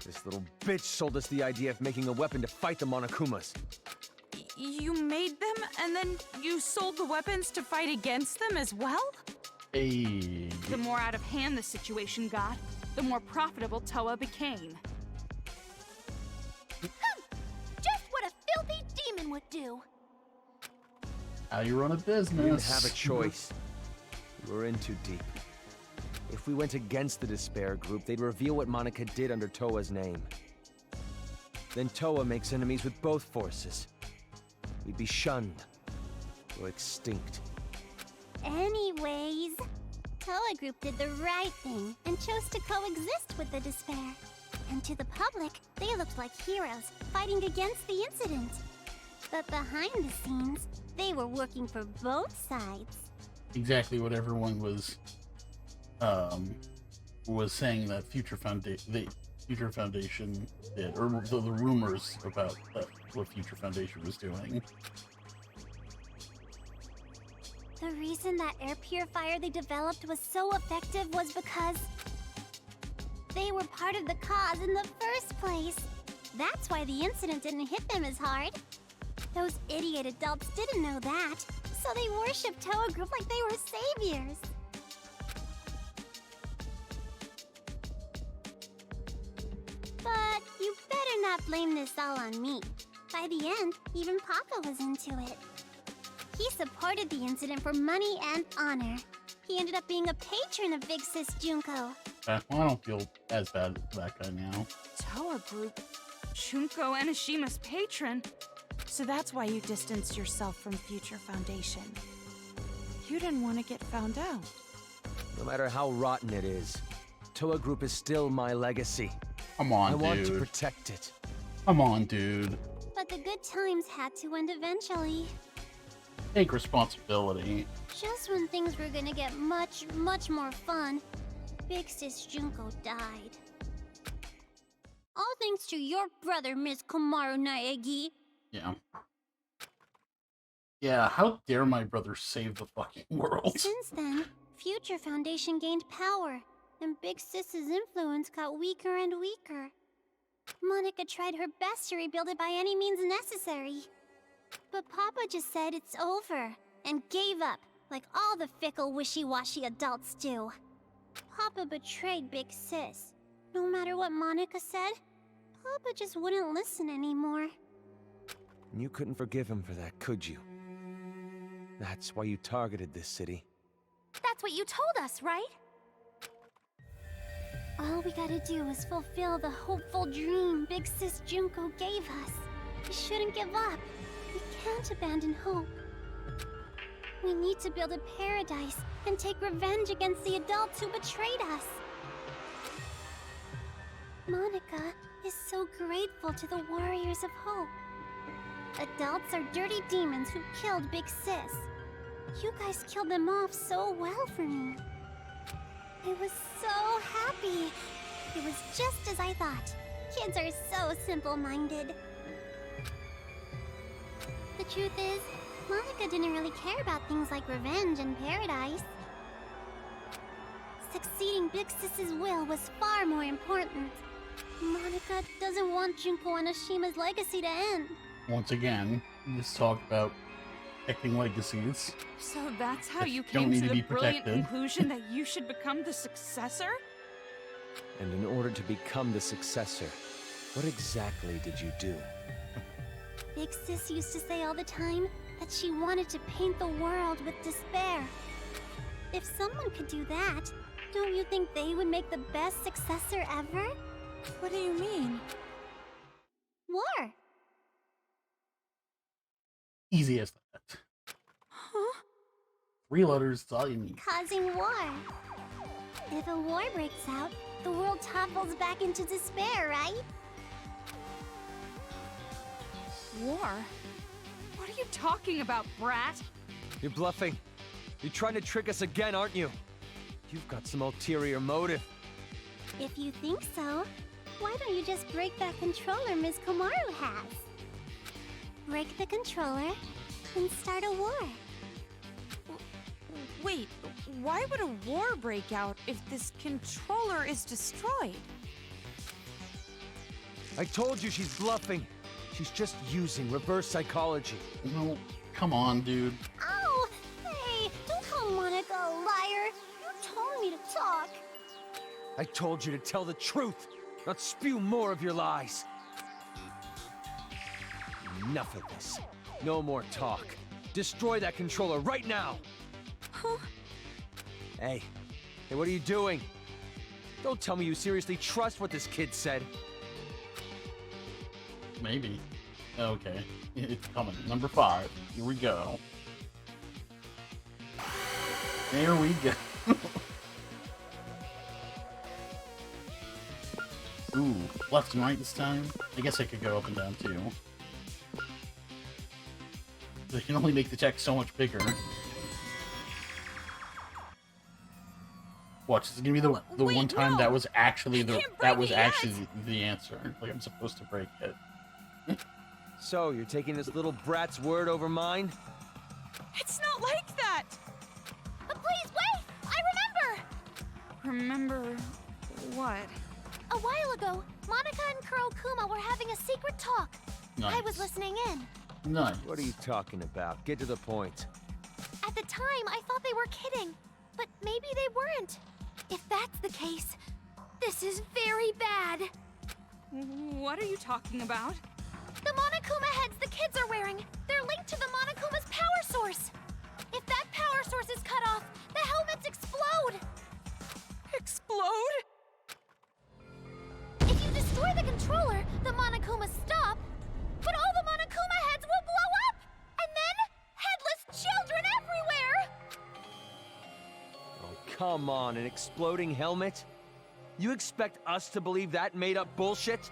Speaker 6: This little bitch sold us the idea of making a weapon to fight the Monokumas.
Speaker 2: You made them, and then you sold the weapons to fight against them as well?
Speaker 1: Hey.
Speaker 3: The more out of hand the situation got, the more profitable Toa became.
Speaker 5: Just what a filthy demon would do.
Speaker 1: How you run a business.
Speaker 6: We didn't have a choice. We were in too deep. If we went against the Despair Group, they'd reveal what Monica did under Toa's name. Then Toa makes enemies with both forces. We'd be shunned. Or extinct.
Speaker 5: Anyways, Toa Group did the right thing and chose to coexist with the Despair. And to the public, they looked like heroes fighting against the incident. But behind the scenes, they were working for both sides.
Speaker 1: Exactly what everyone was saying that the Future Foundation did, or the rumors about what Future Foundation was doing.
Speaker 5: The reason that air purifier they developed was so effective was because they were part of the cause in the first place. That's why the incident didn't hit them as hard. Those idiot adults didn't know that, so they worshipped Toa Group like they were saviors. But you better not blame this all on me. By the end, even Papa was into it. He supported the incident for money and honor. He ended up being a patron of Big Sis Junko.
Speaker 1: Well, I don't feel as bad for that guy now.
Speaker 3: Toa Group? Junko Enishima's patron?
Speaker 2: So that's why you distanced yourself from Future Foundation. You didn't want to get found out.
Speaker 6: No matter how rotten it is, Toa Group is still my legacy.
Speaker 1: Come on,
Speaker 6: I
Speaker 1: dude.
Speaker 6: want to protect it.
Speaker 1: Come on, dude.
Speaker 5: But the good times had to end eventually.
Speaker 1: Take responsibility.
Speaker 5: Just when things were gonna get much, much more fun, Big Sis Junko died. All thanks to your brother, Miss Komaru Naegi.
Speaker 1: Yeah. Yeah, how dare my brother save the fucking world?
Speaker 5: Since then, Future Foundation gained power, and Big Sis's influence got weaker and weaker. Monica tried her best to rebuild it by any means necessary. But Papa just said it's over, and gave up, like all the fickle, wishy-washy adults do. Papa betrayed Big Sis. No matter what Monica said, Papa just wouldn't listen anymore.
Speaker 6: You couldn't forgive him for that, could you? That's why you targeted this city.
Speaker 5: That's what you told us, right? All we gotta do is fulfill the hopeful dream Big Sis Junko gave us. We shouldn't give up. We can't abandon hope. We need to build a paradise and take revenge against the adults who betrayed us. Monica is so grateful to the Warriors of Hope. Adults are dirty demons who killed Big Sis. You guys killed them off so well for me. I was so happy. It was just as I thought. Kids are so simple-minded. The truth is, Monica didn't really care about things like revenge and paradise. Succeeding Big Sis's will was far more important. Monica doesn't want Junko and Ashima's legacy to end.
Speaker 1: Once again, this talk about protecting legacies.
Speaker 3: So that's how you
Speaker 1: Don't
Speaker 3: came
Speaker 1: need
Speaker 3: to
Speaker 1: to
Speaker 3: the
Speaker 1: be
Speaker 3: brilliant
Speaker 1: protected.
Speaker 3: conclusion that you should become the successor?
Speaker 6: And in order to become the successor, what exactly did you do?
Speaker 5: Big Sis used to say all the time that she wanted to paint the world with despair. If someone could do that, don't you think they would make the best successor ever?
Speaker 2: What do you mean?
Speaker 5: War.
Speaker 1: Easy as that.
Speaker 2: Huh?
Speaker 1: 3 letters, that's all you need.
Speaker 5: Causing war. If a war breaks out, the world topples back into despair, right?
Speaker 3: War? What are you talking about, brat?
Speaker 6: You're bluffing. You're trying to trick us again, aren't you? You've got some ulterior motive.
Speaker 5: If you think so, why don't you just break that controller Ms. Komaru has? Break the controller and start a war.
Speaker 2: Wait, why would a war break out if this controller is destroyed?
Speaker 6: I told you she's bluffing. She's just using reverse psychology.
Speaker 1: No, come on, dude.
Speaker 5: Ow! Hey, don't call Monica a liar. You told me to talk.
Speaker 6: I told you to tell the truth, not spew more of your lies. Enough of this. No more talk. Destroy that controller right now!
Speaker 2: Huh?
Speaker 6: Hey, what are you doing? Don't tell me you seriously trust what this kid said.
Speaker 1: Maybe. Okay, it's coming. Number 5. Here we go. There we go. Ooh, left and right this time? I guess I could go up and down too. They can only make the text so much bigger. Watch, this is gonna be the
Speaker 2: Wait,
Speaker 1: one time
Speaker 2: no.
Speaker 1: that was actually the
Speaker 2: can't break it yet.
Speaker 1: the answer. Like I'm supposed to break it.
Speaker 6: So, you're taking this little brat's word over mine?
Speaker 2: It's not like that!
Speaker 5: But please wait! I remember!
Speaker 2: Remember what?
Speaker 5: A while ago, Monica and Kurokuma were having a secret talk.
Speaker 1: Nice.
Speaker 5: I was listening in.
Speaker 1: Nice.
Speaker 6: What are you talking about? Get to the point.
Speaker 5: At the time, I thought they were kidding. But maybe they weren't. If that's the case, this is very bad.
Speaker 3: What are you talking about?
Speaker 5: The Monokuma heads the kids are wearing, they're linked to the Monokuma's power source. If that power source is cut off, the helmets explode.
Speaker 2: Explode?
Speaker 5: If you destroy the controller, the Monokumas stop, but all the Monokuma heads will blow up! And then, headless children everywhere!
Speaker 6: Oh, come on, an exploding helmet? You expect us to believe that made-up bullshit?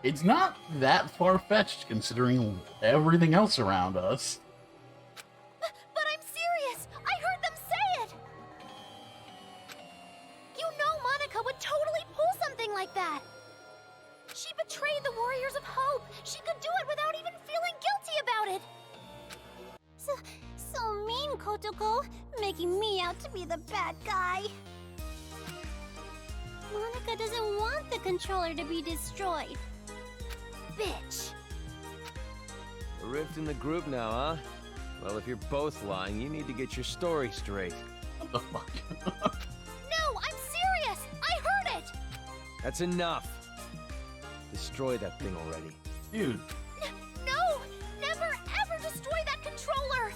Speaker 1: It's not that far-fetched considering everything else around us.
Speaker 5: But I'm serious! I heard them say it! You know Monica would totally pull something like that! She betrayed the Warriors of Hope! She could do it without even feeling guilty about it! So mean, Kotoko, making me out to be the bad guy. Monica doesn't want the controller to be destroyed. Bitch!
Speaker 6: A rift in the group now, huh? Well, if you're both lying, you need to get your story straight.
Speaker 1: What the fuck?
Speaker 5: No, I'm serious! I heard it!
Speaker 6: That's enough. Destroy that thing already.
Speaker 1: Dude,
Speaker 5: No! Never ever destroy that controller!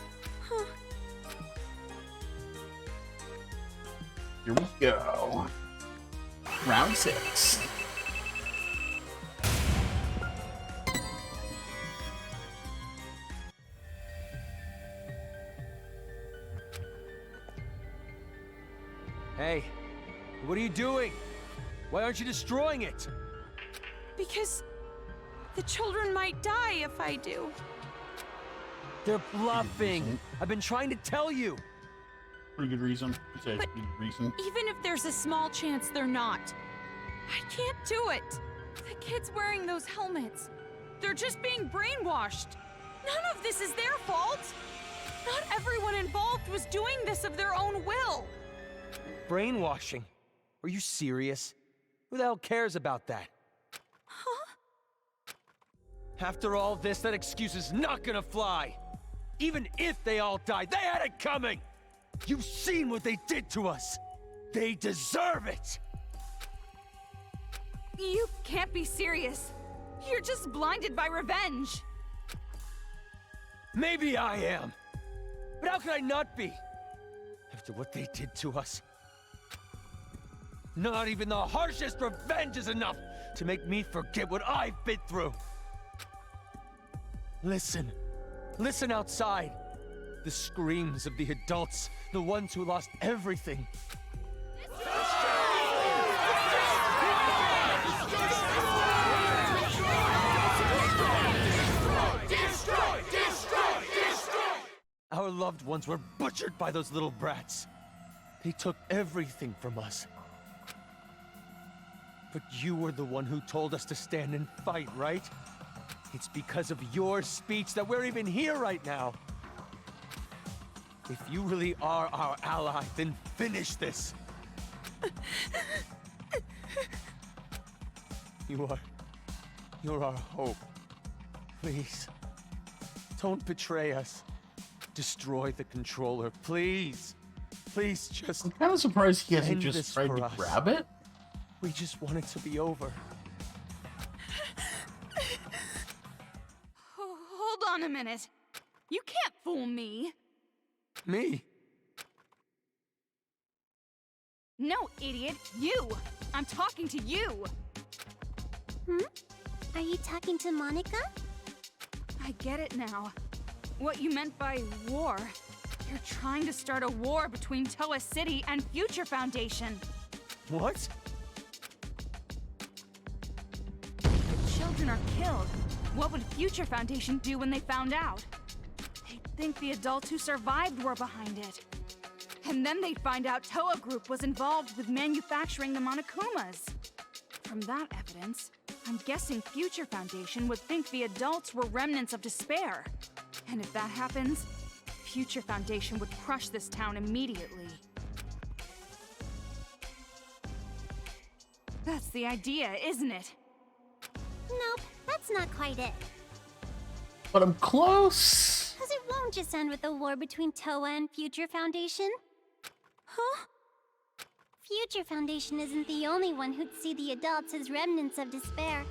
Speaker 1: Here we go. Round 6.
Speaker 6: Hey, what are you doing? Why aren't you destroying it?
Speaker 2: Because the children might die if I do.
Speaker 6: They're bluffing. I've been trying to tell you.
Speaker 1: Pretty good reason. It's a
Speaker 2: But-
Speaker 1: good reason.
Speaker 2: Even if there's a small chance they're not, I can't do it. The kids wearing those helmets, they're just being brainwashed. None of this is their fault. Not everyone involved was doing this of their own will.
Speaker 6: Brainwashing? Are you serious? Who the hell cares about that?
Speaker 2: Huh?
Speaker 6: After all this, that excuse is not gonna fly. Even if they all died, they had it coming! You've seen what they did to us! They deserve it!
Speaker 3: You can't be serious. You're just blinded by revenge.
Speaker 6: Maybe I am. But how could I not be? After what they did to us. Not even the harshest revenge is enough to make me forget what I've been through. Listen. Listen outside. The screams of the adults, the ones who lost everything. Our loved ones were butchered by those little brats. They took everything from us. But you were the one who told us to stand and fight, right? It's because of your speech that we're even here right now. If you really are our ally, then finish this. You're our hope. Please, don't betray us. Destroy the controller, please. Please, just
Speaker 1: I'm kind of surprised he hasn't
Speaker 6: end
Speaker 1: just
Speaker 6: this
Speaker 1: tried
Speaker 6: for
Speaker 1: to
Speaker 6: us.
Speaker 1: grab it.
Speaker 6: We just want it to be over.
Speaker 3: Hold on a minute. You can't fool me.
Speaker 6: Me?
Speaker 3: No, idiot. You. I'm talking to you.
Speaker 5: Are you talking to Monica?
Speaker 3: I get it now. What you meant by war. You're trying to start a war between Toa City and Future Foundation.
Speaker 6: What?
Speaker 3: If children are killed, what would Future Foundation do when they found out? They'd think the adults who survived were behind it. And then they'd find out Toa Group was involved with manufacturing the Monokumas. From that evidence, I'm guessing Future Foundation would think the adults were remnants of despair. And if that happens, Future Foundation would crush this town immediately. That's the idea, isn't it?
Speaker 5: Nope, that's not quite it.
Speaker 1: But I'm close.
Speaker 5: Because it won't just end with a war between Toa and Future Foundation.
Speaker 2: Huh?
Speaker 5: Future Foundation isn't the only one who'd see the adults as remnants of despair.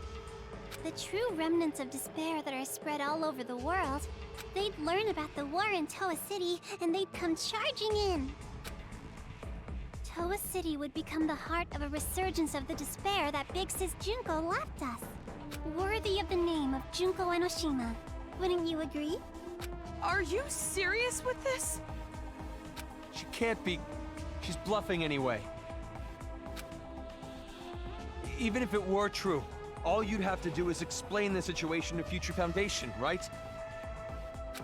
Speaker 5: The true remnants of despair that are spread all over the world, they'd learn about the war in Toa City and they'd come charging in. Toa City would become the heart of a resurgence of the despair that Big Sis Junko left us. Worthy of the name of Junko Enoshima. Wouldn't you agree?
Speaker 2: Are you serious with this?
Speaker 6: She can't be. She's bluffing anyway. Even if it were true, all you'd have to do is explain the situation to Future Foundation, right?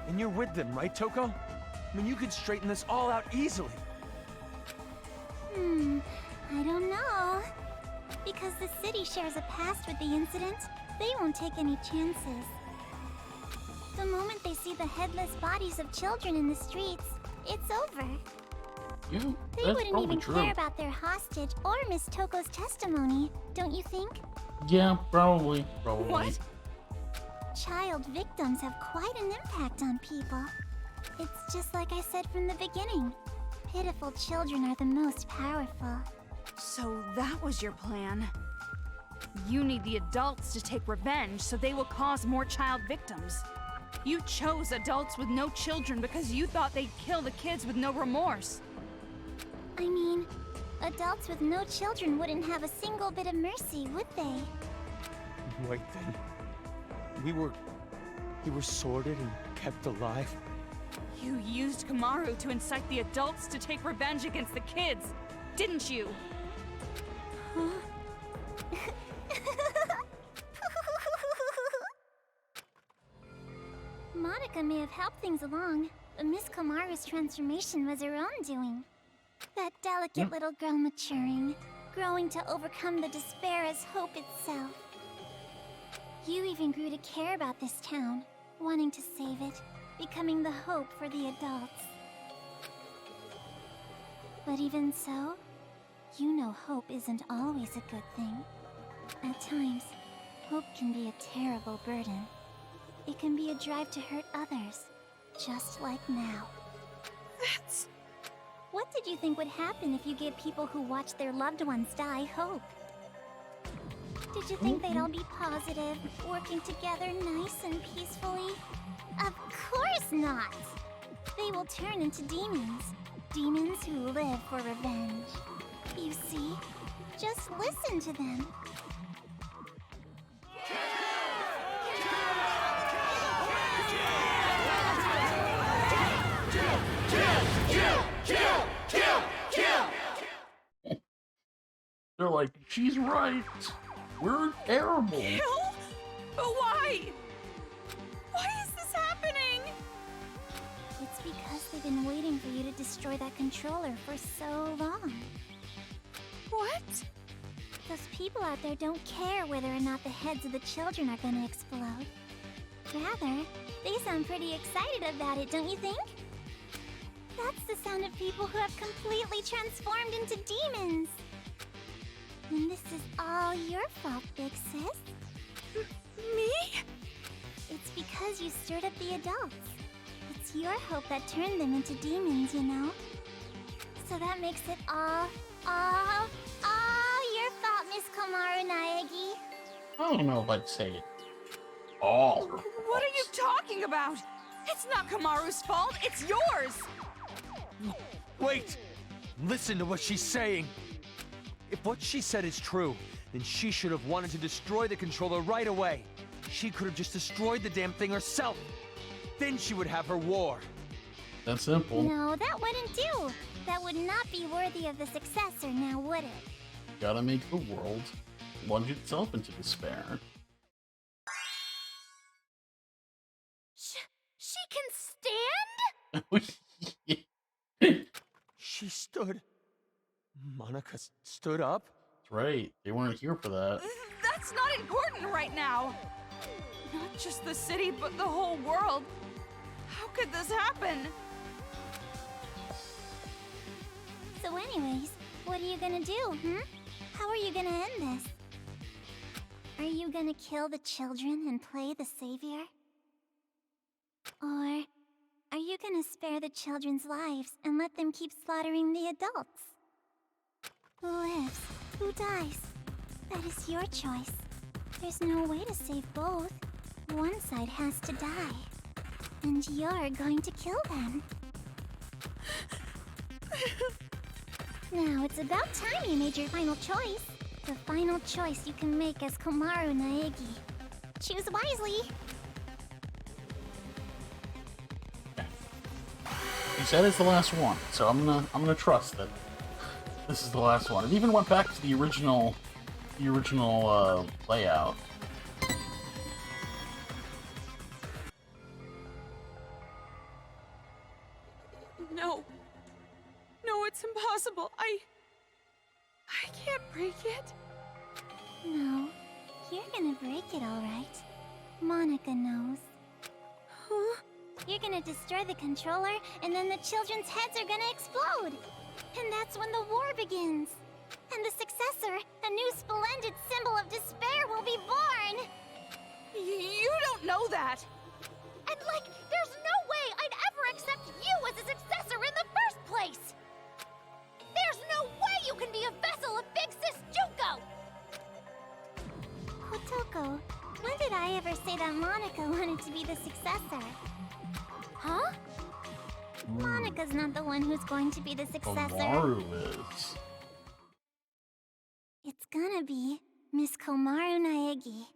Speaker 6: And you're with them, right, Toko? I mean, you could straighten this all out easily.
Speaker 5: I don't know. Because the city shares a past with the incident, they won't take any chances. The moment they see the headless bodies of children in the streets, it's over.
Speaker 1: Yeah,
Speaker 5: They
Speaker 1: that's
Speaker 5: wouldn't
Speaker 1: probably
Speaker 5: even
Speaker 1: true.
Speaker 5: care about their hostage or Miss Toko's testimony, don't you think?
Speaker 1: Yeah, probably.
Speaker 3: What?
Speaker 5: Child victims have quite an impact on people. It's just like I said from the beginning. Pitiful children are the most powerful.
Speaker 3: So that was your plan. You need the adults to take revenge so they will cause more child victims. You chose adults with no children because you thought they'd kill the kids with no remorse.
Speaker 5: I mean, Adults with no children wouldn't have a single bit of mercy, would they?
Speaker 6: Wait then. We were sorted and kept alive?
Speaker 3: You used Kamaru to incite the adults to take revenge against the kids, didn't you?
Speaker 5: Monica may have helped things along, but Miss Komaru's transformation was her own doing. That delicate little girl maturing, growing to overcome the despair as hope itself. You even grew to care about this town, wanting to save it, becoming the hope for the adults. But even so, you know hope isn't always a good thing. At times, hope can be a terrible burden. It can be a drive to hurt others, just like now.
Speaker 3: That's...
Speaker 5: What did you think would happen if you gave people who watched their loved ones die hope? Did you think they'd all be positive, working together nice and peacefully? Of course not! They will turn into demons. Demons who live for revenge. You see? Just listen to them.
Speaker 1: They're like, she's right. We're terrible.
Speaker 3: Kill? But why? Why is this happening?
Speaker 5: It's because they've been waiting for you to destroy that controller for so long.
Speaker 3: What?
Speaker 5: Those people out there don't care whether or not the heads of the children are gonna explode. Rather, they sound pretty excited about it, don't you think? That's the sound of people who have completely transformed into demons. And this is all your fault, Big Sis.
Speaker 3: Me?
Speaker 5: It's because you stirred up the adults. It's your hope that turned them into demons, you know? So that makes it all your fault, Miss Komaru Naegi.
Speaker 1: I don't know if I'd say it. All.
Speaker 3: What are you talking about? It's not Kamaru's fault, it's yours!
Speaker 6: Wait! Listen to what she's saying! If what she said is true, then she should have wanted to destroy the controller right away. She could have just destroyed the damn thing herself. Then she would have her war.
Speaker 1: That's simple.
Speaker 5: No, that wouldn't do. That would not be worthy of the successor, now would it?
Speaker 1: Gotta make the world plunge itself into despair.
Speaker 5: She can stand?
Speaker 6: She stood. Monica stood up?
Speaker 1: That's right. They weren't here for that.
Speaker 3: That's not important right now! Not just the city, but the whole world. How could this happen?
Speaker 5: So anyways, what are you gonna do, How are you gonna end this? Are you gonna kill the children and play the savior? Or are you gonna spare the children's lives and let them keep slaughtering the adults? Who lives? Who dies? That is your choice. There's no way to save both. One side has to die. And you're going to kill them. Now, it's about time you made your final choice. The final choice you can make as Komaru Naegi. Choose wisely.
Speaker 1: He said it's the last one, so I'm gonna trust that this is the last one. It even went back to the original layout.
Speaker 3: No. No, it's impossible. I can't break it.
Speaker 5: No, you're gonna break it all right. Monica knows.
Speaker 3: Huh?
Speaker 5: You're gonna destroy the controller, and then the children's heads are gonna explode. And that's when the war begins. And the successor, a new splendid symbol of despair, will be born.
Speaker 3: You don't know that.
Speaker 5: And there's no way I'd ever accept you as a successor in the first place. There's no way you can be a vessel of Big Sis Junko. Kotoko, when did I ever say that Monica wanted to be the successor? Huh? Monica's not the one who's going to be the successor.
Speaker 1: Komaru is.
Speaker 5: gonna be Miss Komaru Naegi.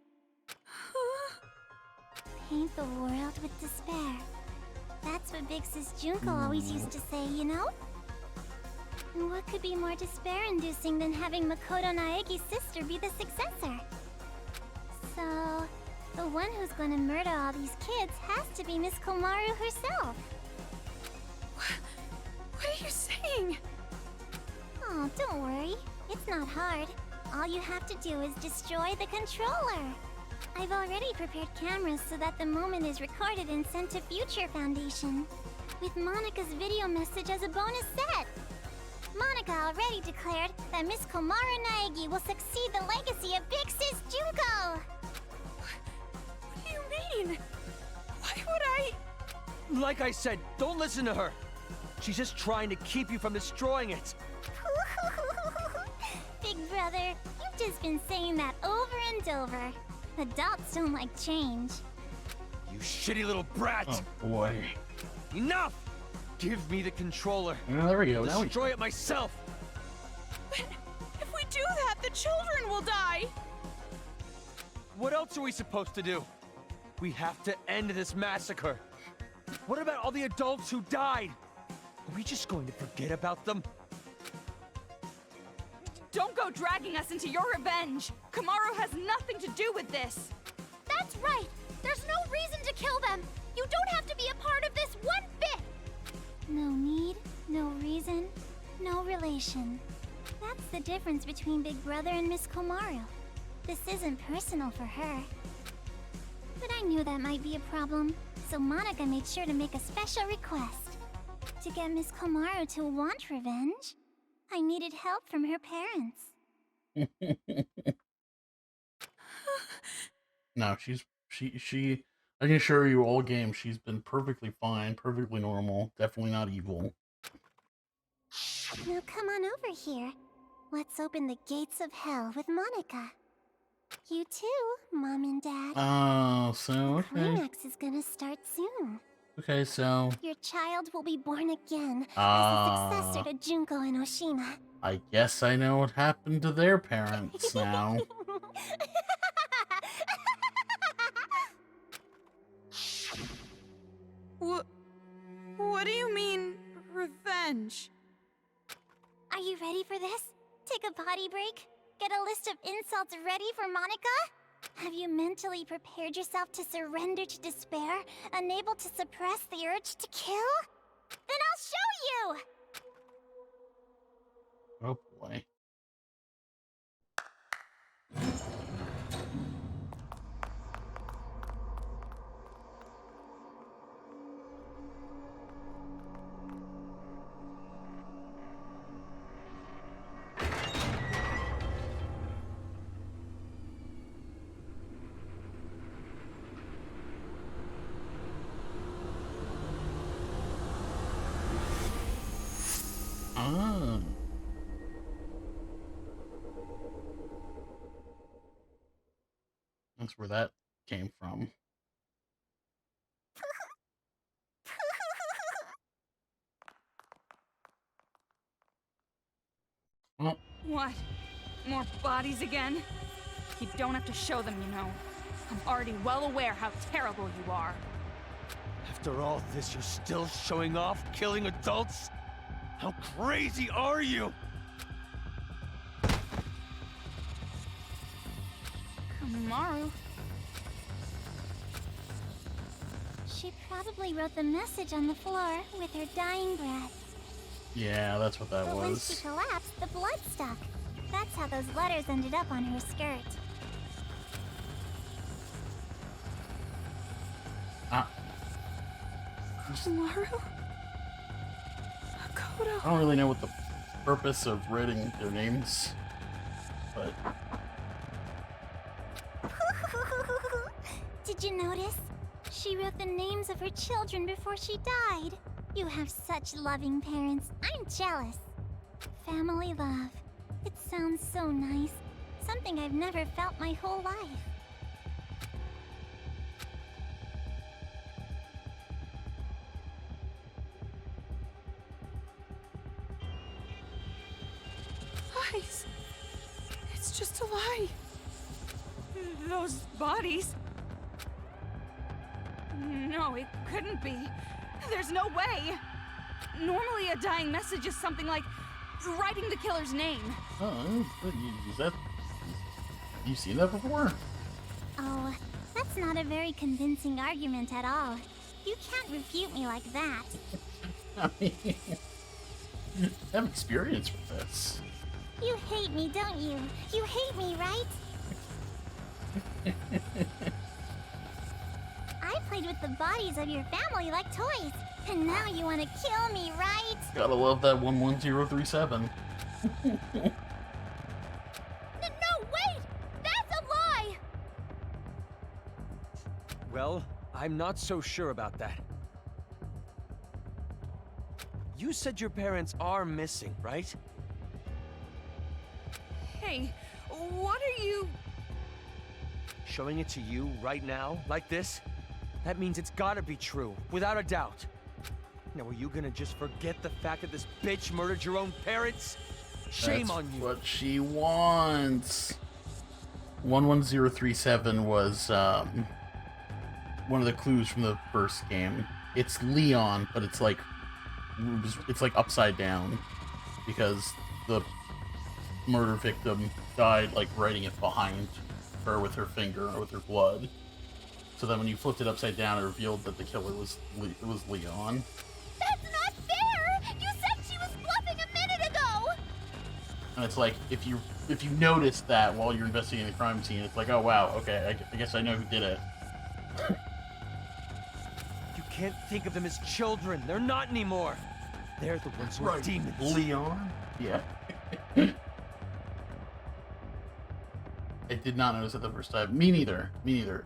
Speaker 5: Paint the world with despair. That's what big sis Junko always used to say, you know? And what could be more despair-inducing than having Makoto Naegi's sister be the successor? So, the one who's gonna murder all these kids has to be Miss Komaru herself.
Speaker 3: What are you saying?
Speaker 5: Oh, don't worry. It's not hard. All you have to do is destroy the controller. I've already prepared cameras so that the moment is recorded and sent to Future Foundation, with Monika's video message as a bonus set. Monika already declared that Miss Komaru Naegi will succeed the legacy of Big Sis Junko!
Speaker 3: What do you mean? Why would I?
Speaker 6: Like I said, don't listen to her. She's just trying to keep you from destroying it.
Speaker 5: Big brother, you've just been saying that over and over. Adults don't like change.
Speaker 6: You shitty little brat!
Speaker 1: Oh boy.
Speaker 6: Enough! Give me the controller.
Speaker 1: Oh, there we go. Now we...
Speaker 6: Destroy it myself.
Speaker 3: But if we do that, the children will die.
Speaker 6: What else are we supposed to do? We have to end this massacre. What about all the adults who died? Are we just going to forget about them?
Speaker 3: Don't go dragging us into your revenge. Komaru has nothing to do with this.
Speaker 5: That's right! There's no reason to kill them! You don't have to be a part of this one bit! No need, no reason, no relation. That's the difference between Big Brother and Miss Komaru. This isn't personal for her. But I knew that might be a problem, so Monika made sure to make a special request. To get Miss Komaru to want revenge, I needed help from her parents.
Speaker 1: No, she I can assure you all game she's been perfectly fine, perfectly normal, definitely not evil.
Speaker 5: Now come on over here. Let's open the gates of hell with Monika. You too, Mom and Dad.
Speaker 1: Oh, so okay.
Speaker 5: Climax is gonna start soon.
Speaker 1: Okay, so
Speaker 5: Your child will be born again as a successor to Junko and Oshima.
Speaker 1: I guess I know what happened to their parents now.
Speaker 3: What do you mean, revenge?
Speaker 5: Are you ready for this? Take a potty break? Get a list of insults ready for Monika? Have you mentally prepared yourself to surrender to despair, unable to suppress the urge to kill? Then I'll show you!
Speaker 1: Oh boy. Ah. That's where that came from. Well,
Speaker 3: What? More bodies again? You don't have to show them, you know. I'm already well aware how terrible you are.
Speaker 6: After all this, you're still showing off killing adults? How crazy are you?
Speaker 3: Komaru?
Speaker 5: She probably wrote the message on the floor with her dying breath.
Speaker 1: yeah, that's what that
Speaker 5: But when she
Speaker 1: was.
Speaker 5: collapsed, the blood stuck. That's how those letters ended up on her skirt.
Speaker 1: Ah,
Speaker 3: Komaru? Makoto?
Speaker 1: I don't really know what the purpose of writing their names, but
Speaker 5: Did you notice? She wrote the names of her children before she died. You have such loving parents. I'm jealous. Family love. It sounds so nice. Something I've never felt my whole life.
Speaker 3: Eyes. It's It's just a lie. Those bodies. No, it couldn't be. There's no way. Normally, a dying message is something like writing the killer's name.
Speaker 1: Oh, is that... You seen that before?
Speaker 5: Oh, that's not a very convincing argument at all. You can't refute me like that.
Speaker 1: I mean, I have experience with this.
Speaker 5: You hate me, don't you? You hate me, right? I played with the bodies of your family like toys, and now you want to kill me, right?
Speaker 1: Gotta love that 11037.
Speaker 5: No, wait! That's a lie!
Speaker 6: Well, I'm not so sure about that. You said your parents are missing, right?
Speaker 3: Hey, what are you...
Speaker 6: Showing it to you right now, like this? That means it's gotta be true, without a doubt. Now, are you gonna just forget the fact that this bitch murdered your own parents? Shame on you.
Speaker 1: What she wants. 11037 was one of the clues from the first game. It's Leon, but it's like upside down because the murder victim died like writing it behind her with her finger or with her blood. So then when you flipped it upside down, it revealed that the killer was Leon.
Speaker 5: That's not fair! You said she was bluffing a minute ago!
Speaker 1: And it's like, if you notice that while you're investigating the crime scene, it's like, oh wow, okay, I guess I know who did it.
Speaker 6: You can't think of them as children. They're not anymore. They're the ones who are demons.
Speaker 1: Leon? Yeah. I did not notice it the first time. Me neither.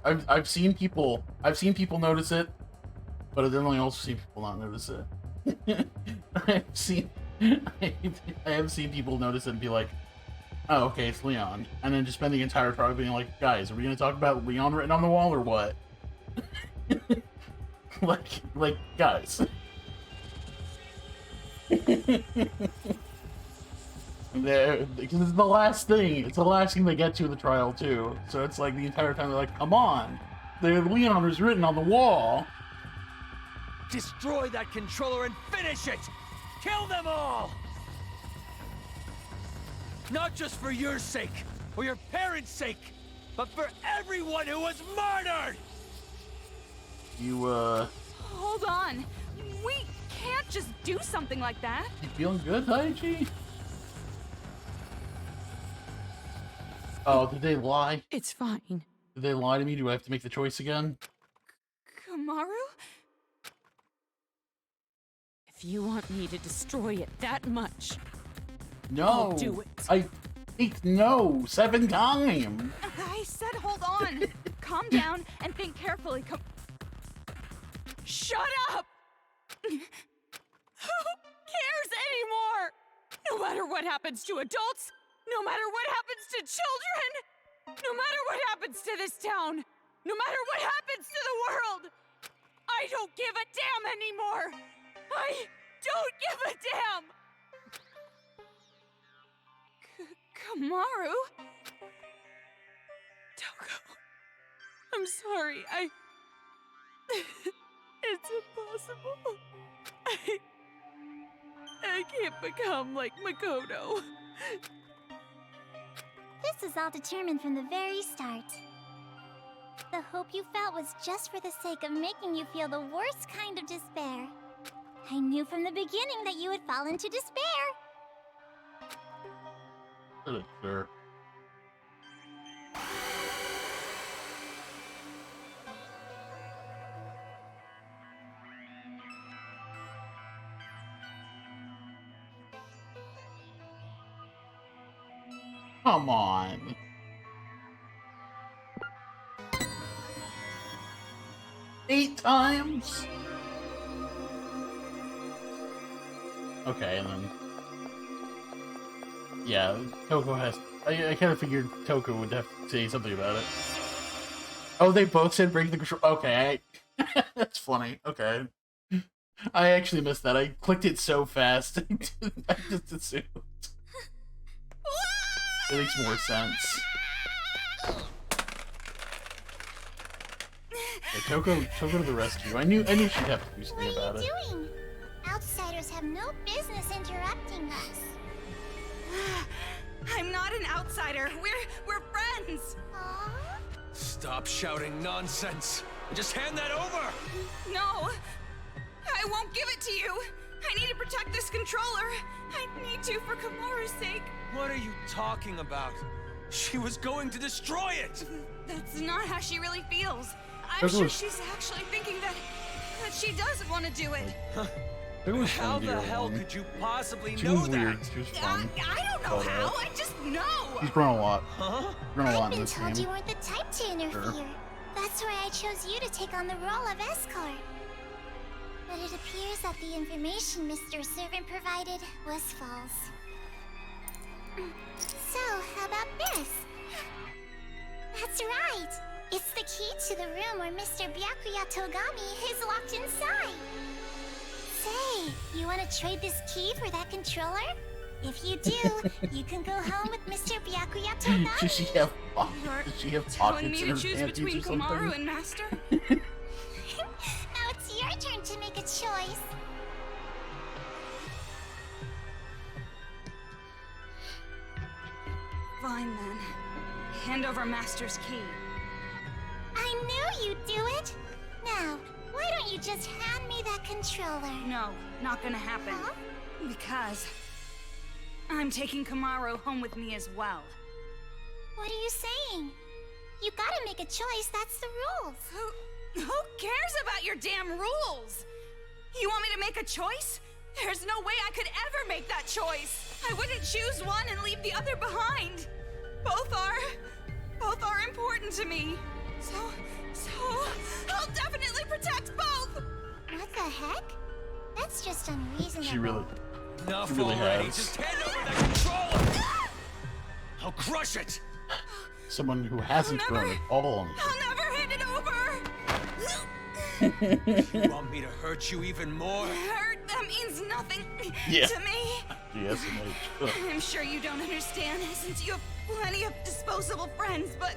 Speaker 1: I've seen people notice it, but I've definitely also seen people not notice it. I have seen people notice it and be like, oh, okay, it's Leon. And then just spend the entire talk being like, guys, are we going to talk about Leon written on the wall or what? like, guys. Because it's the last thing. It's the last thing they get to in the trial, too. So it's like the entire time they're like, come on. The Leon is written on the wall.
Speaker 6: Destroy that controller and finish it! Kill them all! Not just for your sake, or your parents' sake, but for everyone who was murdered!
Speaker 1: You,
Speaker 3: Hold on. We can't just do something like that.
Speaker 1: You feeling good, Taichi? Oh, did they lie?
Speaker 2: It's fine.
Speaker 1: Did they lie to me? Do I have to make the choice again?
Speaker 3: Kamaru?
Speaker 2: If you want me to destroy it that much,
Speaker 1: No.
Speaker 2: I'll do it.
Speaker 1: I think no 7 times.
Speaker 3: I said hold on. Calm down and think carefully. Shut up! Who cares anymore? No matter what happens to adults, no matter what happens to children, no matter what happens to this town, no matter what happens to the world, I don't give a damn anymore. I don't give a damn. Kamaru? Toko. I'm sorry. It's impossible. I can't become like Makoto.
Speaker 5: This is all determined from the very start. The hope you felt was just for the sake of making you feel the worst kind of despair. I knew from the beginning that you would fall into despair.
Speaker 1: Sure. Come on. Eight times? Okay, and then... Yeah, Toko has... I kind of figured Toko would have to say something about it. Oh, they both said break the control... Okay, that's funny. Okay. I actually missed that. I clicked it so fast. I just assumed. It makes more sense. Yeah, Toko to the rescue. I knew she'd have to do something
Speaker 5: What
Speaker 1: about
Speaker 5: are
Speaker 1: it.
Speaker 5: you doing? Outsiders have no business interrupting us.
Speaker 3: I'm not an outsider. We're friends.
Speaker 5: Aww.
Speaker 6: Stop shouting nonsense and just hand that over!
Speaker 3: No, I won't give it to you. I need to protect this controller. I need to for Kamaru's sake.
Speaker 6: What are you talking about? She was going to destroy it!
Speaker 3: That's not how she really feels. I'm
Speaker 1: Toko
Speaker 3: sure
Speaker 1: was-
Speaker 3: she's actually thinking that she doesn't want to do it.
Speaker 1: It was
Speaker 6: How
Speaker 1: fun
Speaker 6: the
Speaker 1: year
Speaker 6: hell
Speaker 1: one.
Speaker 6: could you possibly
Speaker 1: She
Speaker 6: know
Speaker 1: was weird.
Speaker 6: that?
Speaker 1: She was
Speaker 3: I
Speaker 1: fun.
Speaker 3: don't know
Speaker 1: But,
Speaker 3: how. I just know.
Speaker 1: He's grown a lot.
Speaker 6: Huh?
Speaker 1: Grown a lot
Speaker 5: I've
Speaker 1: in
Speaker 5: been
Speaker 1: this
Speaker 5: told
Speaker 1: game.
Speaker 5: you weren't the type to interfere.
Speaker 1: Sure.
Speaker 5: That's why I chose you to take on the role of escort. But it appears that the information Mr. Servant provided was false. So, how about this? That's right! It's the key to the room where Mr. Byakuya Togami is locked inside. Say, you want to trade this key for that controller? If you do, you can go home with Mr. Byakuya Togami.
Speaker 1: Does she have
Speaker 3: You're
Speaker 1: does she have
Speaker 3: telling
Speaker 1: pockets
Speaker 3: me
Speaker 1: in
Speaker 3: to
Speaker 1: her
Speaker 3: choose
Speaker 1: panties
Speaker 3: between
Speaker 1: or something?
Speaker 3: Kamaru and Master?
Speaker 5: Now it's your turn to make a choice.
Speaker 3: Fine then. Hand over Master's key.
Speaker 5: I knew you'd do it. Now, why don't you just hand me that controller?
Speaker 3: No, not gonna happen.
Speaker 5: Huh?
Speaker 3: Because I'm taking Kamaru home with me as well.
Speaker 5: What are you saying? You gotta make a choice, that's the rules.
Speaker 3: Who cares about your damn rules? You want me to make a choice? There's no way I could ever make that choice. I wouldn't choose one and leave the other behind. Both are important to me. So I'll definitely protect both.
Speaker 5: What the heck? That's just unreasonable.
Speaker 1: She really
Speaker 6: Enough
Speaker 1: She really
Speaker 6: already.
Speaker 1: has.
Speaker 6: Just hand over that controller! I'll crush it!
Speaker 1: someone who hasn't
Speaker 3: I'll
Speaker 1: grown
Speaker 3: never-
Speaker 1: at all.
Speaker 3: I'll never hand it over.
Speaker 6: You want me to hurt you even more?
Speaker 3: Hurt, that means nothing
Speaker 1: Yeah.
Speaker 3: to me.
Speaker 1: Yes, Ugh.
Speaker 3: I'm sure you don't understand since you have plenty of disposable friends, but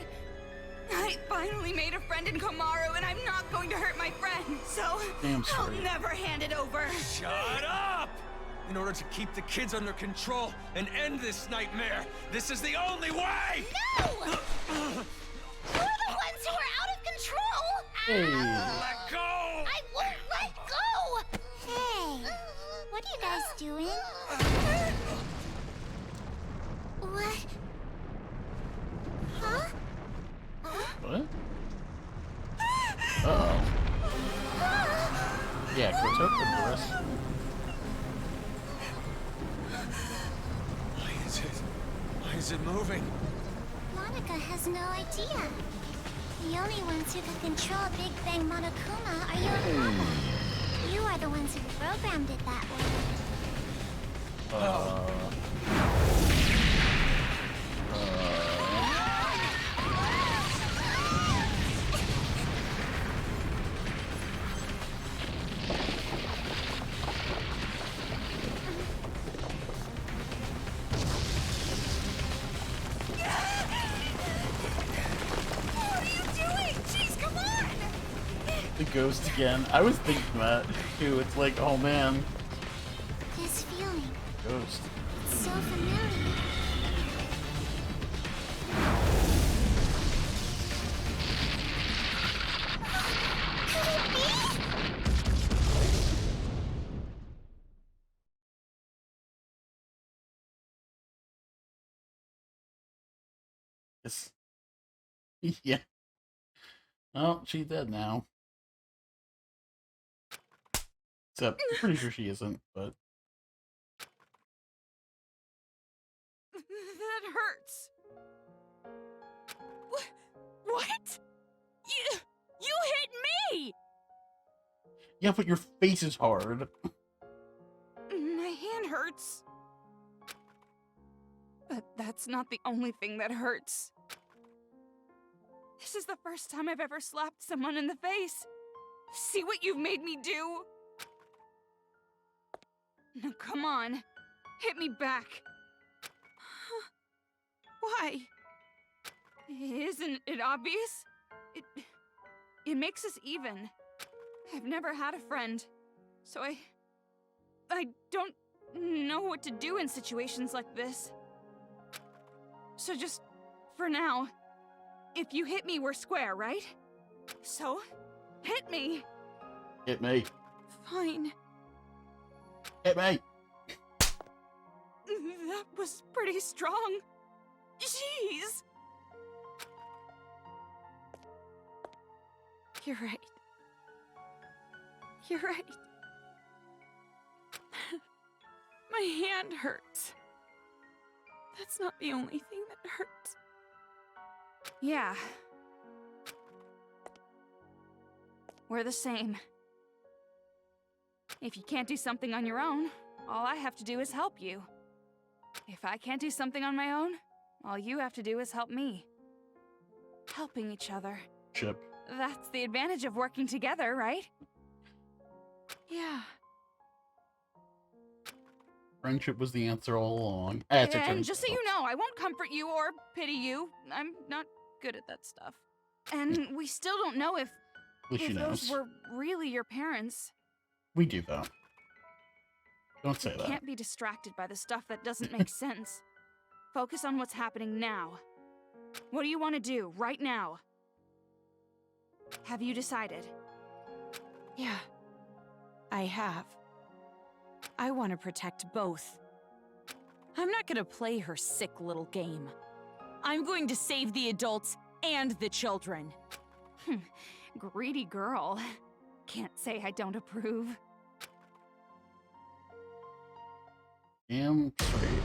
Speaker 3: I finally made a friend in Kamaru and I'm not going to hurt my friend, so
Speaker 1: Damn
Speaker 3: I'll
Speaker 1: straight.
Speaker 3: never hand it over.
Speaker 6: Shut up! In order to keep the kids under control and end this nightmare, this is the only way!
Speaker 5: No! You're the ones who are out of control!
Speaker 1: Hey.
Speaker 6: Let go!
Speaker 5: I won't let go! Hey, what are you guys doing? What? Huh?
Speaker 1: What? Uh-oh. Yeah, Kotoko and the rest.
Speaker 6: Why is it moving?
Speaker 5: Monica has no idea. The only ones who can control Big Bang Monokuma are you and Papa. You are the ones who programmed it that way.
Speaker 3: What are you doing? Jeez, come on!
Speaker 1: The ghost again. I was thinking that too. It's like, oh man,
Speaker 5: This feeling,
Speaker 1: ghost.
Speaker 5: it's so familiar. Could it be?
Speaker 1: It's yeah. Oh, she's dead now. Except, I'm pretty sure she isn't, but
Speaker 3: That hurts. What? You hit me!
Speaker 1: yeah, but your face is hard.
Speaker 3: My hand hurts. But that's not the only thing that hurts. This is the first time I've ever slapped someone in the face. See what you've made me do? Now come on, hit me back. Why? Isn't it obvious? It makes us even. I've never had a friend, so I don't know what to do in situations like this. So just, for now, if you hit me, we're square, right? So, hit me!
Speaker 1: Hit me.
Speaker 3: Fine.
Speaker 1: Hit me.
Speaker 3: That was pretty strong. Jeez! You're right. You're right. My hand hurts. That's not the only thing that hurts. Yeah. We're the same. If you can't do something on your own, all I have to do is help you. If I can't do something on my own, all you have to do is help me. Helping each other.
Speaker 1: Chip.
Speaker 3: That's the advantage of working together, right? Yeah.
Speaker 1: Friendship was the answer all along. It's okay.
Speaker 3: And just so you know, I won't comfort you or pity you. I'm not good at that stuff. And we still don't know if those were really your parents.
Speaker 1: We do, though. Don't say
Speaker 3: You
Speaker 1: that.
Speaker 3: can't be distracted by the stuff that doesn't make sense. Focus on what's happening now. What do you want to do right now? Have you decided?
Speaker 2: Yeah, I have. I want to protect both. I'm not gonna play her sick little game. I'm going to save the adults and the children.
Speaker 3: Greedy girl. Can't say I don't approve.
Speaker 1: Damn straight.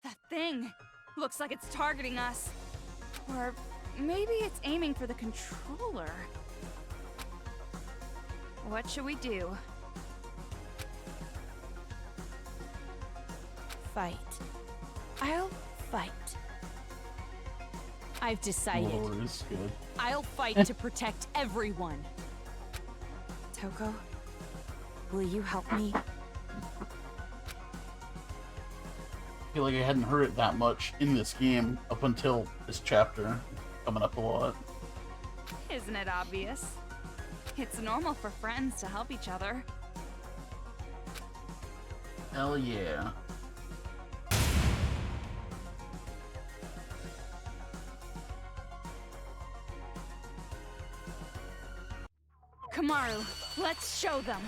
Speaker 3: That thing looks like it's targeting us. Or maybe it's aiming for the controller. What should we do?
Speaker 2: Fight. I'll fight. I've decided.
Speaker 1: Lore is good.
Speaker 2: I'll fight to protect everyone. Toko, will you help me?
Speaker 1: I feel like I hadn't heard it that much in this game up until this chapter. Coming up a lot.
Speaker 3: Isn't it obvious? It's normal for friends to help each other.
Speaker 1: Hell yeah.
Speaker 3: Kamaru, let's show them.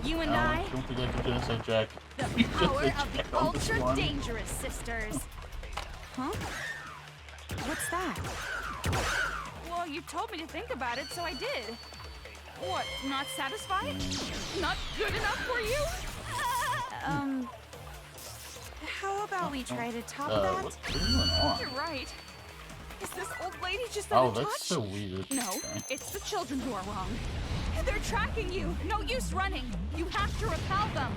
Speaker 3: You and
Speaker 1: I don't think I can genocide Jack.
Speaker 3: the power of the ultra dangerous sisters.
Speaker 2: Huh? What's that?
Speaker 3: Well, you told me to think about it, so I did. What, not satisfied? Not good enough for you?
Speaker 2: How about we try to top
Speaker 1: What's
Speaker 2: that?
Speaker 1: going on?
Speaker 3: You're right. Is this old lady just out
Speaker 1: Oh,
Speaker 3: of
Speaker 1: that's
Speaker 3: touch?
Speaker 1: so weird.
Speaker 3: No,
Speaker 1: Okay.
Speaker 3: it's the children who are wrong. They're tracking you. No use running. You have to repel them.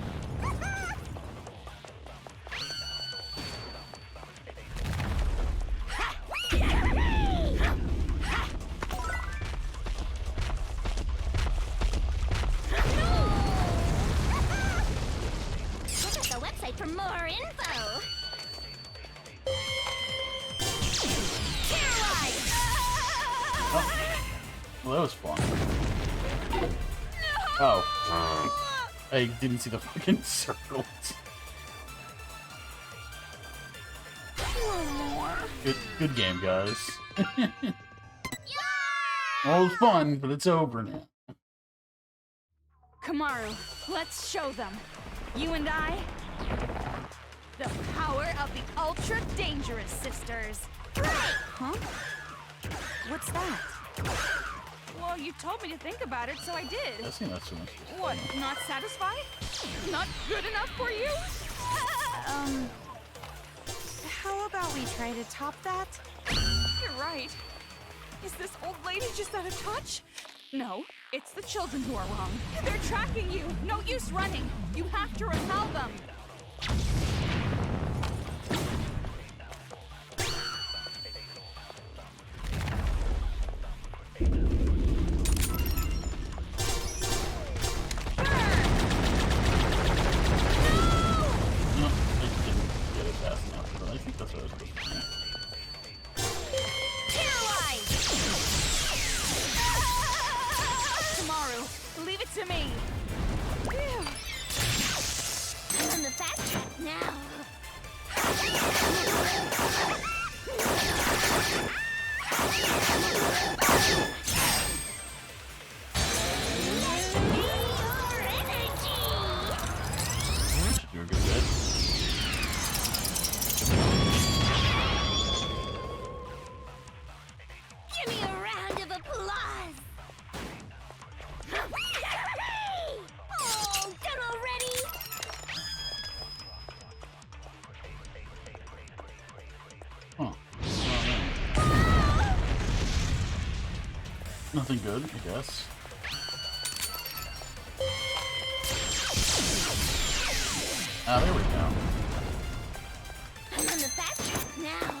Speaker 5: Check out the website for more info.
Speaker 1: Well, that was fun. Oh. I didn't see the fucking circles. Good game, guys. Well, it was fun, but it's over now.
Speaker 3: Kamaru, let's show them. You and I, the power of the ultra dangerous sisters.
Speaker 2: Huh? What's that?
Speaker 3: Well, you told me to think about it, so I did.
Speaker 1: I think that's so much.
Speaker 3: What, not satisfied? Not good enough for you?
Speaker 2: How about we try to top that?
Speaker 3: You're right. Is this old lady just out of touch? No, it's the children who are wrong. They're tracking you. No use running. You have to repel them.
Speaker 1: No, I didn't get it fast enough, but I think that's what I was supposed to do.
Speaker 3: Kamaru, leave it to me. Phew.
Speaker 5: I'm on the fast track now. Let me your energy.
Speaker 1: Should do a good bit.
Speaker 5: Give me a round of applause. Oh, done already?
Speaker 1: Huh. Nothing good, I guess. Ah, there we go.
Speaker 5: I'm on the fast track now.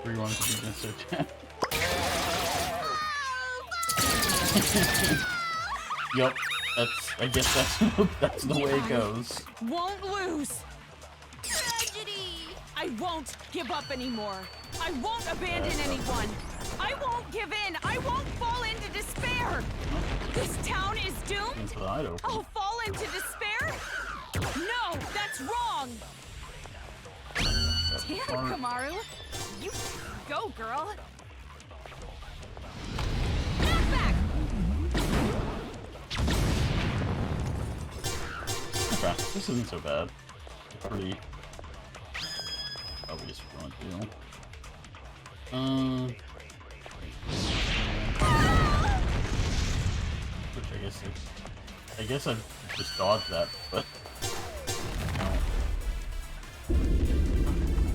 Speaker 1: Where you wanted to be this search. Yep, I guess that's the way it goes.
Speaker 3: Won't lose.
Speaker 5: Tragedy.
Speaker 3: I won't give up anymore. I won't abandon anyone. I won't give in. I won't fall into despair. This town is doomed.
Speaker 1: Into the eye open.
Speaker 3: I'll fall into despair? No, that's wrong. Damn, Kamaru. You go, girl. Back, back.
Speaker 1: Okay, this isn't so bad. It's pretty obvious what you want to do. Which I guess I've just dodged that, but no.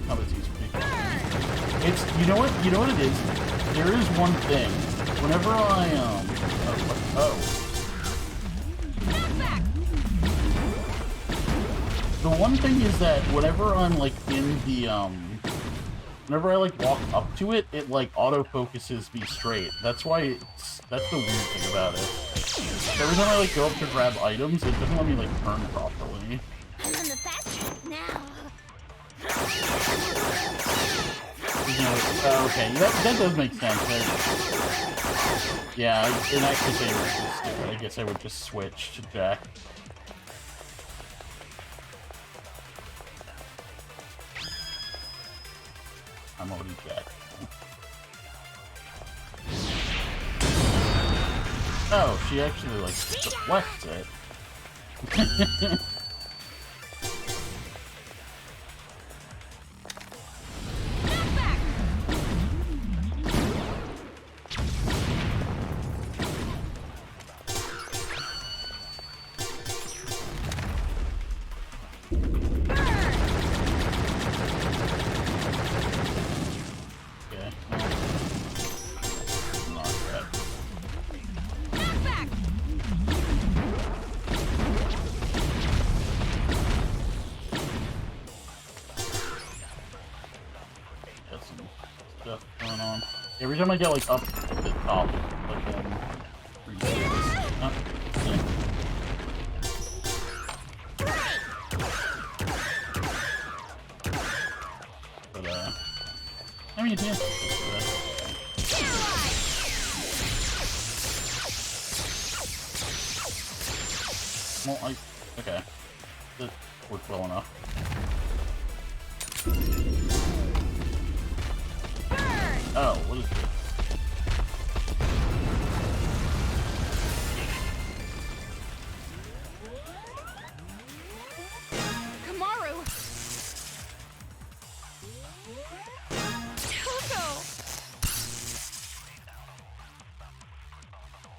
Speaker 1: Oh, that seems pretty cool. It's you know what it is? There is one thing. Whenever I the one thing is that whenever I'm like in the whenever I like walk up to it, it like autofocuses me straight. That's why that's the weird thing about it. Every time I like go up to grab items, it doesn't let me like turn properly.
Speaker 5: I'm on the fast track now.
Speaker 1: You know, okay, that does make sense. Yeah, in that case I guess I would just switch to Jack. I'm already Jack. Oh, she actually like deflects it. Every time I get like up to the top, like but I mean, yeah. Well, okay, that worked well enough. Oh, what is this?
Speaker 3: Kamaru! Tuko!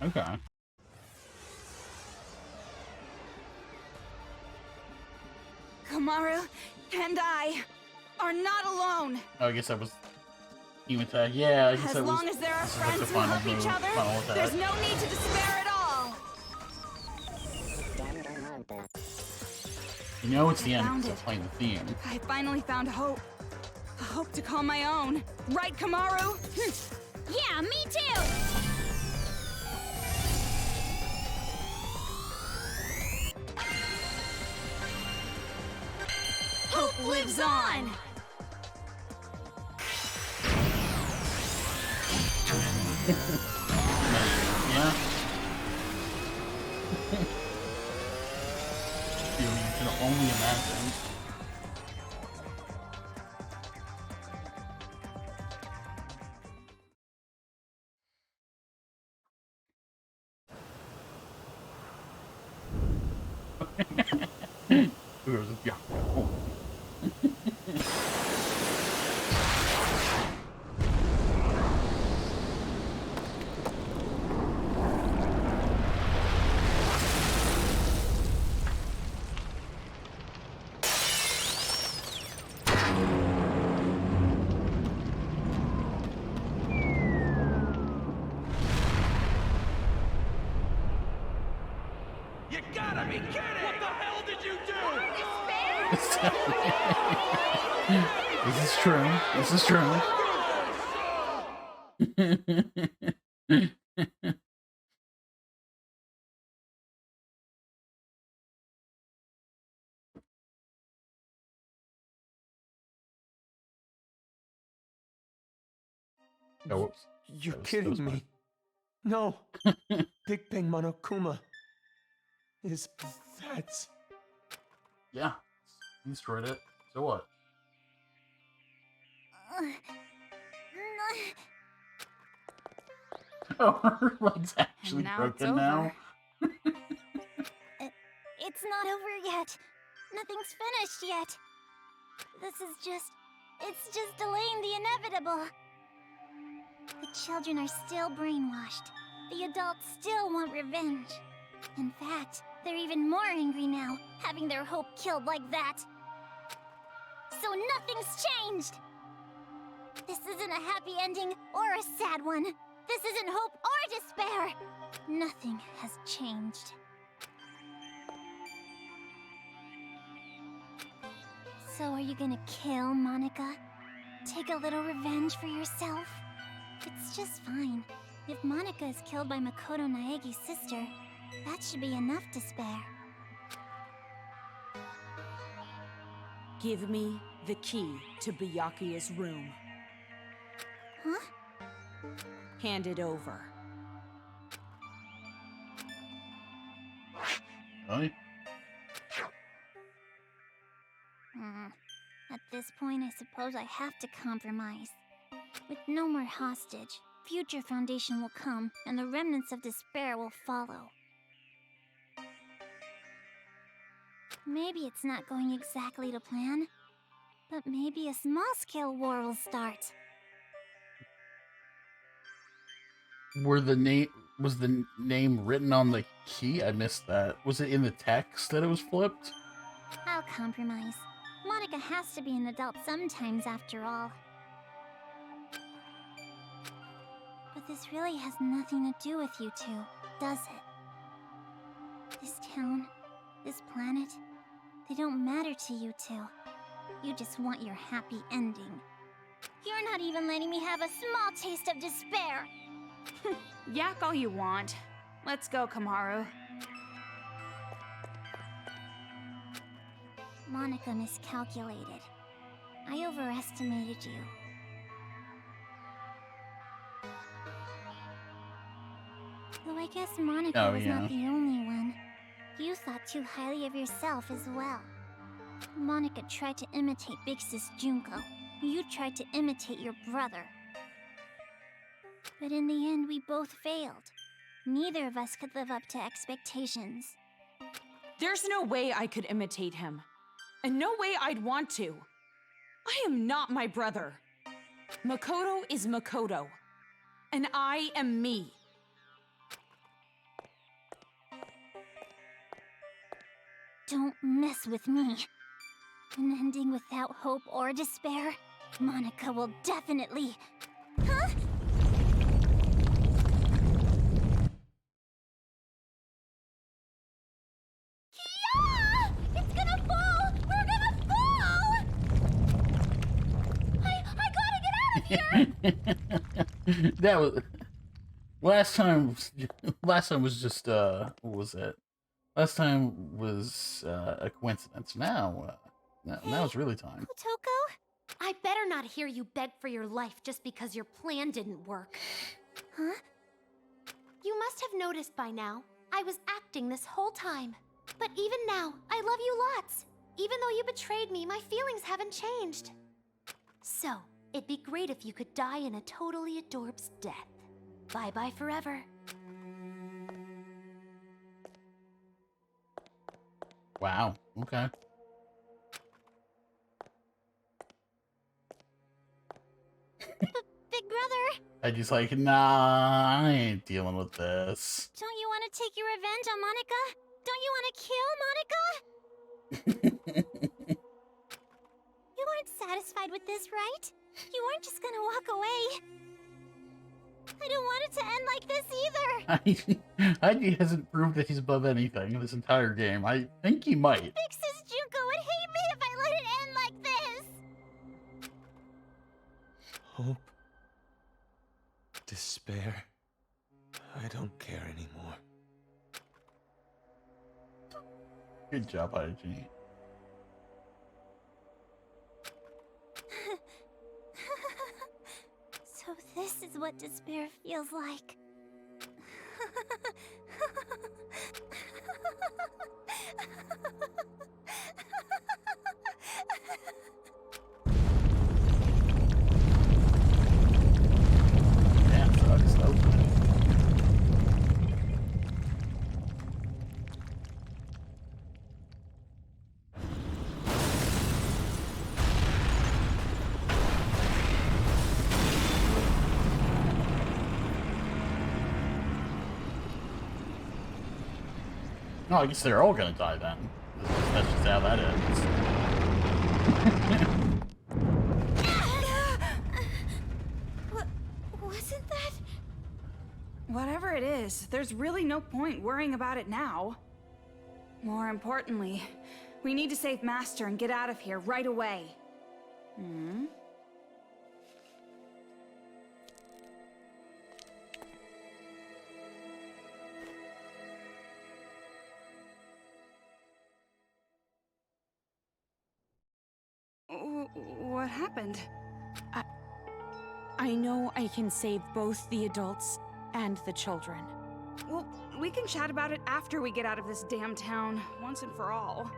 Speaker 1: Okay.
Speaker 3: Kamaru and I are not alone.
Speaker 1: Oh, I guess that was team attack. Yeah, I guess
Speaker 3: As
Speaker 1: that was.
Speaker 3: long as there are
Speaker 1: this is like the
Speaker 3: friends who
Speaker 1: final
Speaker 3: help each
Speaker 1: move,
Speaker 3: other,
Speaker 1: final attack.
Speaker 3: there's no need to despair at all.
Speaker 1: You know it's the
Speaker 3: I
Speaker 1: end
Speaker 3: found
Speaker 1: because it's
Speaker 3: it.
Speaker 1: playing the theme.
Speaker 3: I finally found hope. A hope to call my own. Right, Kamaru?
Speaker 5: Yeah, me too!
Speaker 3: Hope lives on!
Speaker 1: Yeah. You can only imagine. Yeah. Oh.
Speaker 6: You gotta be kidding! What the hell did you do?
Speaker 1: This is true. This is true. Oh, whoops.
Speaker 6: You're
Speaker 1: That was
Speaker 6: kidding
Speaker 1: fine.
Speaker 6: me. No. Big Bang Monokuma is that's
Speaker 1: Yeah. He destroyed it. So what? Oh, her leg's actually
Speaker 3: now it's
Speaker 1: broken now.
Speaker 5: It's not over yet. Nothing's finished yet. It's just delaying the inevitable. The children are still brainwashed. The adults still want revenge. In fact, they're even more angry now, having their hope killed like that. So nothing's changed! This isn't a happy ending or a sad one. This isn't hope or despair. Nothing has changed. So are you gonna kill Monica? Take a little revenge for yourself? It's just fine. If Monica is killed by Makoto Naegi's sister, that should be enough to spare.
Speaker 2: Give me the key to Byakuya's room.
Speaker 5: Huh?
Speaker 2: Hand it over.
Speaker 1: Really?
Speaker 5: At this point, I suppose I have to compromise. With no more hostage, future foundation will come, and the remnants of despair will follow. Maybe it's not going exactly to plan, but maybe a small-scale war will start.
Speaker 1: Was the name written on the key? I missed that. Was it in the text that it was flipped?
Speaker 5: I'll compromise. Monica has to be an adult sometimes, after all. But this really has nothing to do with you two, does it? This town, this planet, they don't matter to you two. You just want your happy ending. You're not even letting me have a small taste of despair!
Speaker 3: Yak all you want. Let's go, Kamaru.
Speaker 5: Monica miscalculated. I overestimated you. Though I guess Monica was not the only one. You thought too highly of yourself as well. Monica tried to imitate Big Sis Junko. You tried to imitate your brother. But in the end, we both failed. Neither of us could live up to expectations.
Speaker 2: There's no way I could imitate him. And no way I'd want to. I am not my brother. Makoto is Makoto. And I am me.
Speaker 5: Don't mess with me. An ending without hope or despair? Monica will definitely... Huh? Yeah! It's gonna fall! We're gonna fall! I gotta get out of here!
Speaker 1: That was last time. Last time was just what was it? Last time was a coincidence. Now, now it's really time.
Speaker 5: Otoko?
Speaker 8: I better not hear you beg for your life just because your plan didn't work.
Speaker 5: Huh?
Speaker 8: You must have noticed by now, I was acting this whole time. But even now, I love you lots. Even though you betrayed me, my feelings haven't changed. So, it'd be great if you could die in a totally adorbs death. Bye-bye forever.
Speaker 1: Wow. Okay.
Speaker 5: Big brother,
Speaker 1: I just like, nah, I ain't dealing with this.
Speaker 5: don't you want to take your revenge on Monica? Don't you want to kill Monica? You aren't satisfied with this, right? You aren't just gonna walk away. I don't want it to end like this either.
Speaker 1: Heidi hasn't proved that he's above anything in this entire game. I think he might.
Speaker 5: Big Sis Junko would hate me if I let it end like this.
Speaker 6: Hope. Despair. I don't care anymore.
Speaker 1: Good job, Heidi.
Speaker 5: So this is what despair feels like.
Speaker 1: Damn, sucks. That was good. No, I guess they're all gonna die then. That's just how that ends.
Speaker 5: Wasn't that?
Speaker 3: Whatever it is, there's really no point worrying about it now. More importantly, we need to save Master and get out of here right away. Hmm? What happened? I know I can save both the adults and the children. Well, we can chat about it after we get out of this damn town, once and for all.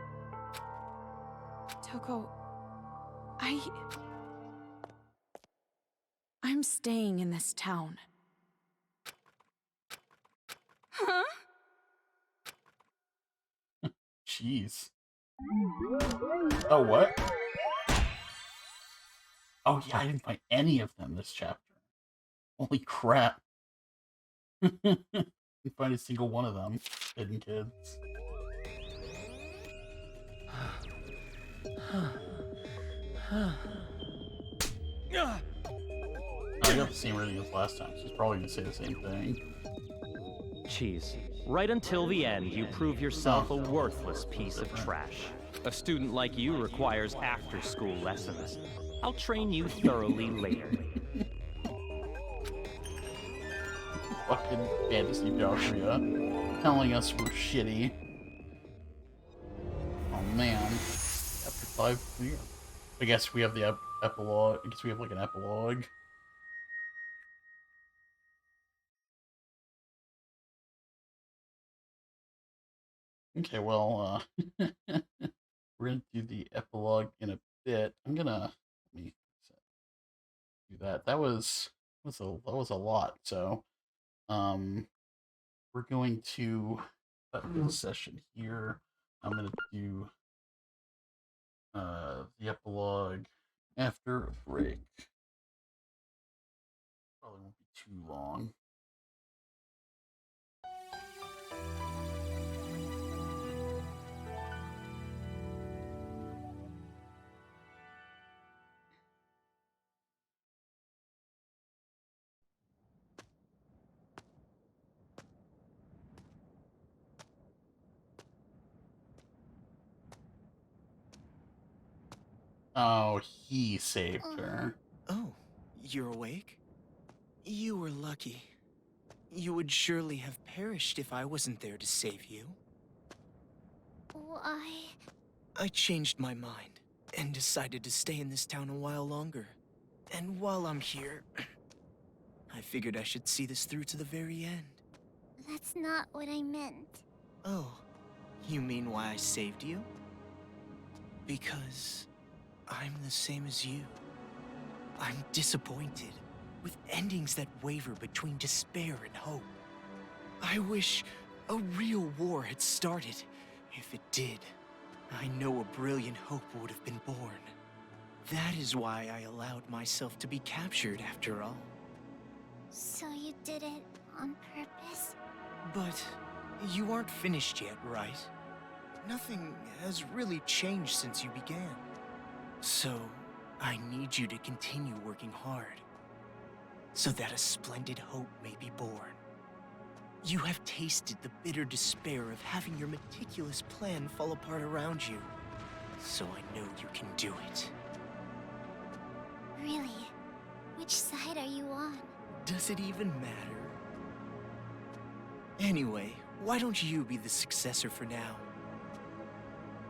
Speaker 3: Toko, I'm staying in this town. Huh?
Speaker 1: Jeez. Oh, what? Oh, yeah, I didn't find any of them this chapter. Holy crap. Didn't find a single one of them. Hidden kids. I got the same rating as last time. She's probably gonna say the same thing.
Speaker 9: Cheese. Right until the end, you prove yourself a worthless piece of trash. A student like you requires after-school lessons. I'll train you thoroughly later.
Speaker 1: Fucking fantasy Joshua telling us we're shitty. Oh man. Chapter 5. I guess we have the epilogue. I guess we have like an epilogue. Okay, well, we're gonna do the epilogue in a bit. I'm gonna let me do that. That was a lot. So, we're going to cut this session here. I'm gonna do the epilogue after a break. Probably won't be too long. Oh, he saved her.
Speaker 10: Oh, you're awake? You were lucky. You would surely have perished if I wasn't there to save you.
Speaker 5: Why?
Speaker 10: I changed my mind and decided to stay in this town a while longer. And while I'm here, I figured I should see this through to the very end.
Speaker 5: That's not what I meant.
Speaker 10: Oh, you mean why I saved you? Because I'm the same as you. I'm disappointed, with endings that waver between despair and hope. I wish a real war had started. If it did, I know a brilliant hope would have been born. That is why I allowed myself to be captured after all.
Speaker 5: So you did it on purpose?
Speaker 10: But you aren't finished yet, right? Nothing has really changed since you began. So, I need you to continue working hard, so that a splendid hope may be born. You have tasted the bitter despair of having your meticulous plan fall apart around you, so I know you can do it.
Speaker 5: Really? Which side are you on?
Speaker 10: Does it even matter? Anyway, why don't you be the successor for now?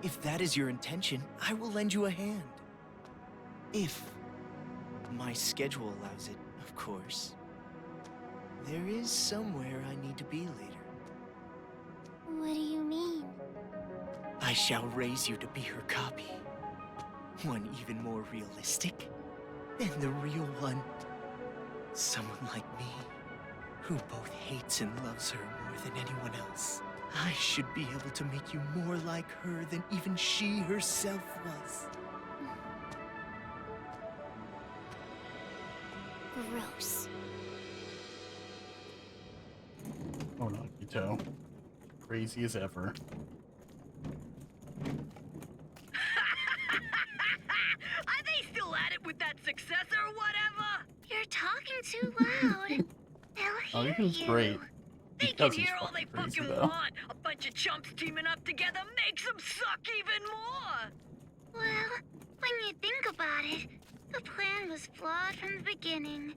Speaker 10: If that is your intention, I will lend you a hand. If my schedule allows it, of course. There is somewhere I need to be later.
Speaker 5: What do you mean?
Speaker 10: I shall raise you to be her copy. One even more realistic than the real one. Someone like me, who both hates and loves her more than anyone else. I should be able to make you more like her than even she herself was.
Speaker 5: Gross.
Speaker 1: Oh, Nagito. Crazy as ever.
Speaker 4: Are they still at it with that successor or whatever?
Speaker 8: You're talking too loud. They'll
Speaker 1: Oh,
Speaker 8: hear
Speaker 1: he was
Speaker 8: you.
Speaker 1: great.
Speaker 4: They
Speaker 1: Because
Speaker 4: can
Speaker 1: he's
Speaker 4: hear all they
Speaker 1: fucking crazy,
Speaker 4: fucking
Speaker 1: though.
Speaker 4: want. A bunch of chumps teaming up together makes them suck even more.
Speaker 8: Well, when you think about it, the plan was flawed from the beginning.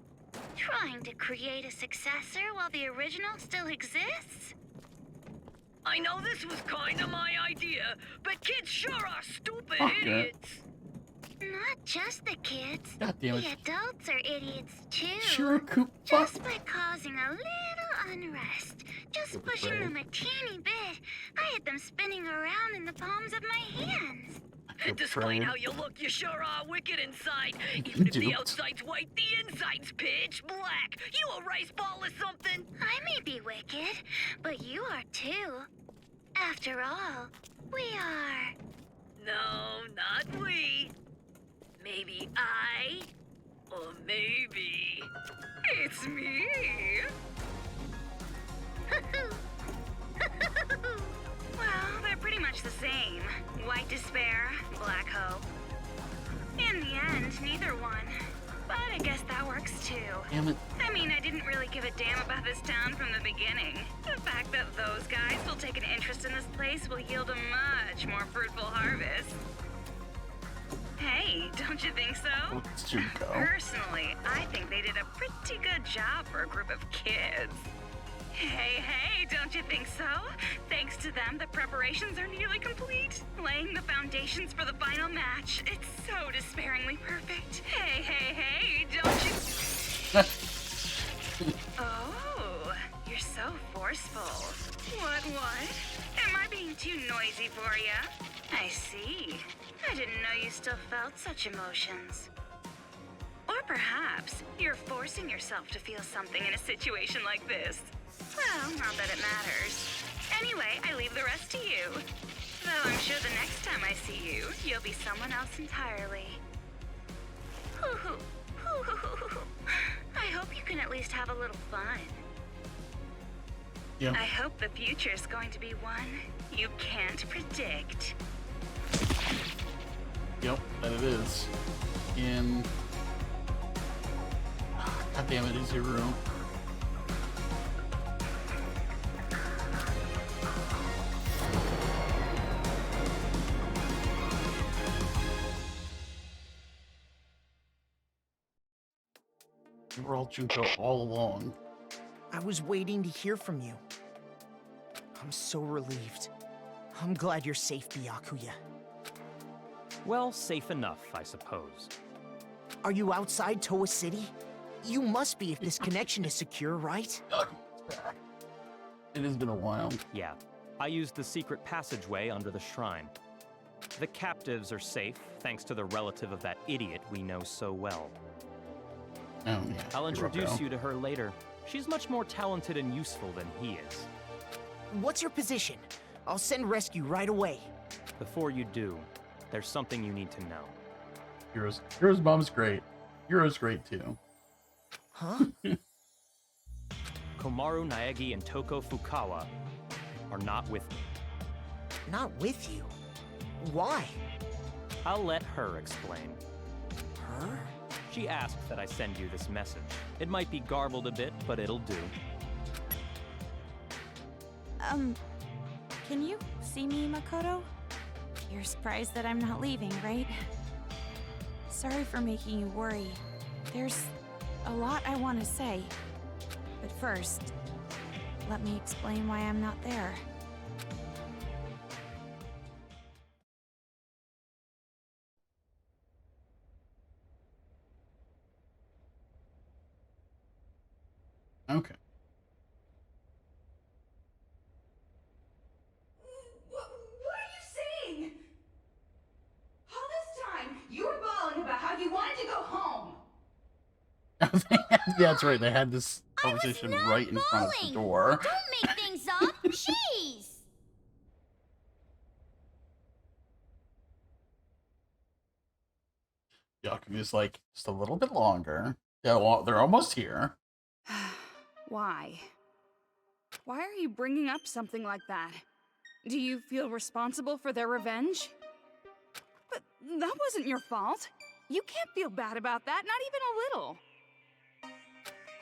Speaker 8: Trying to create a successor while the original still exists?
Speaker 4: I know this was kinda my idea, but kids sure are stupid
Speaker 1: Fuck yeah.
Speaker 4: idiots.
Speaker 8: Not just the kids.
Speaker 1: God damn
Speaker 8: The
Speaker 1: it.
Speaker 8: adults are idiots too.
Speaker 1: Sure, Coop. Fuck.
Speaker 8: Just by causing a little unrest, just
Speaker 1: You're
Speaker 8: pushing
Speaker 1: brave.
Speaker 8: them a teeny bit, I had them spinning around in the palms of my hands.
Speaker 1: You're
Speaker 4: Despite
Speaker 1: brave.
Speaker 4: how you look, you sure are wicked inside. Even if the
Speaker 1: Duped.
Speaker 4: outside's white, the inside's pitch black. You a rice ball or something?
Speaker 8: I may be wicked, but you are too. After all, we are.
Speaker 4: No, not we. Maybe I, or maybe it's me.
Speaker 3: Well, they're pretty much the same. White despair, black hope. In the end, neither one. But I guess that works too.
Speaker 1: Damn it.
Speaker 3: I mean, I didn't really give a damn about this town from the beginning. The fact that those guys will take an interest in this place will yield a much more fruitful harvest. Hey, don't you think so?
Speaker 1: Let's go.
Speaker 3: Personally, I think they did a pretty good job for a group of kids. Hey, don't you think so? Thanks to them, the preparations are nearly complete. Laying the foundations for the final match. It's so despairingly perfect. Hey, don't you... Oh, you're so forceful. What? Am I being too noisy for you? I see. I didn't know you still felt such emotions. Or perhaps you're forcing yourself to feel something in a situation like this. Well, not that it matters. Anyway, I leave the rest to you. Though I'm sure the next time I see you, you'll be someone else entirely. I hope you can at least have a little fun.
Speaker 1: Yeah.
Speaker 3: I hope the future's going to be one you can't predict.
Speaker 1: Yep, that it is. In... God damn it, is your room. You were all Junko all along.
Speaker 10: I was waiting to hear from you. I'm so relieved. I'm glad you're safe, Byakuya.
Speaker 9: Well, safe enough, I suppose.
Speaker 10: Are you outside Toa City? You must be if this connection is secure, right?
Speaker 1: It has been a while.
Speaker 9: Yeah, I used the secret passageway under the shrine. The captives are safe, thanks to the relative of that idiot we know so well.
Speaker 1: Oh, yeah.
Speaker 9: I'll introduce you to her later. She's much more talented and useful than he is.
Speaker 10: What's your position? I'll send rescue right away.
Speaker 9: Before you do, there's something you need to know.
Speaker 1: Hero's mom's great. Hero's great too.
Speaker 10: Huh?
Speaker 9: Komaru Naegi and Toko Fukawa are not with me.
Speaker 10: Not with you? Why?
Speaker 9: I'll let her explain.
Speaker 10: Her?
Speaker 9: She asked that I send you this message. It might be garbled a bit, but it'll do.
Speaker 2: Can you see me, Makoto? You're surprised that I'm not leaving, right? Sorry for making you worry. There's a lot I want to say. But first, let me explain why I'm not there.
Speaker 1: Okay.
Speaker 3: What are you saying? All this time, you were bawling about how you wanted to go home.
Speaker 1: Yeah, that's right. They had this conversation right in front of the door.
Speaker 8: Don't make things up! Jeez!
Speaker 1: Yakuma's like, just a little bit longer. Yeah, well, they're almost here.
Speaker 3: Why? Why are you bringing up something like that? Do you feel responsible for their revenge? But that wasn't your fault. You can't feel bad about that, not even a little.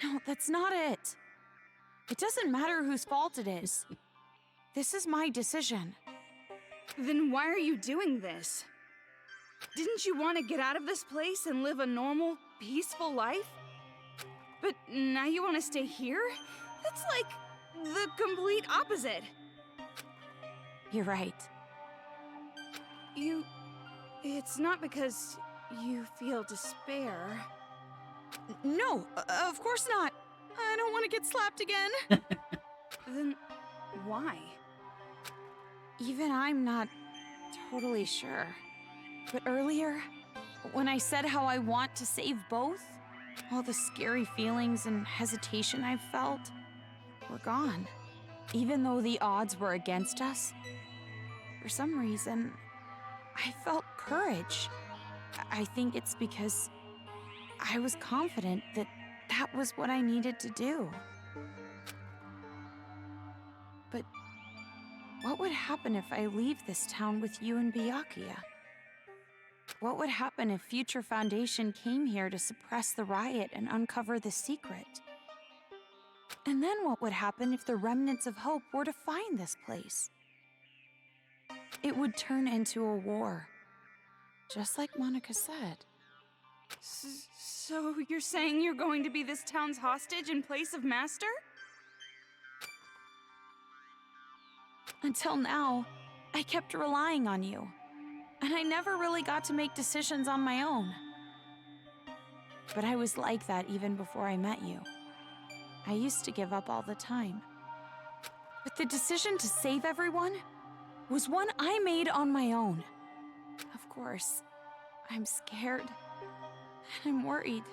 Speaker 2: No, that's not it. It doesn't matter whose fault it is. This is my decision.
Speaker 3: Then why are you doing this? Didn't you want to get out of this place and live a normal, peaceful life? But now you want to stay here? That's like the complete opposite.
Speaker 2: You're right.
Speaker 3: It's not because you feel despair.
Speaker 2: No, of course not. I don't want to get slapped again.
Speaker 3: Then why?
Speaker 2: Even I'm not totally sure. But earlier, when I said how I want to save both, all the scary feelings and hesitation I've felt were gone. Even though the odds were against us, for some reason, I felt courage. I think it's because I was confident that that was what I needed to do. But what would happen if I leave this town with you and Byakuya? What would happen if Future Foundation came here to suppress the riot and uncover the secret? And then what would happen if the remnants of hope were to find this place? It would turn into a war, just like Monica said.
Speaker 3: So you're saying you're going to be this town's hostage in place of Master?
Speaker 2: Until now, I kept relying on you, and I never really got to make decisions on my own. But I was like that even before I met you. I used to give up all the time. But the decision to save everyone was one I made on my own. Of course, I'm scared, and I'm worried.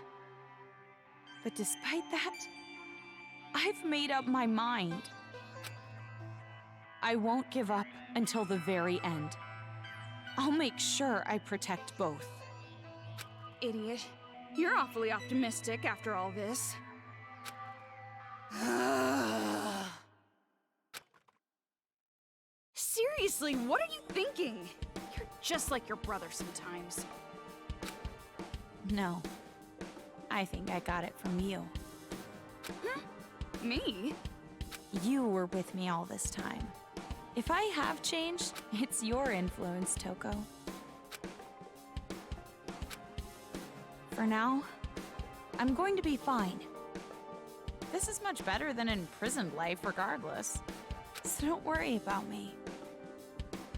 Speaker 2: But despite that, I've made up my mind. I won't give up until the very end. I'll make sure I protect both.
Speaker 3: Idiot. You're awfully optimistic after all this. Seriously, what are you thinking? You're just like your brother sometimes.
Speaker 2: No, I think I got it from you.
Speaker 3: Me?
Speaker 2: You were with me all this time. If I have changed, it's your influence, Toko. For now, I'm going to be fine. This is much better than imprisoned life, regardless. So don't worry about me.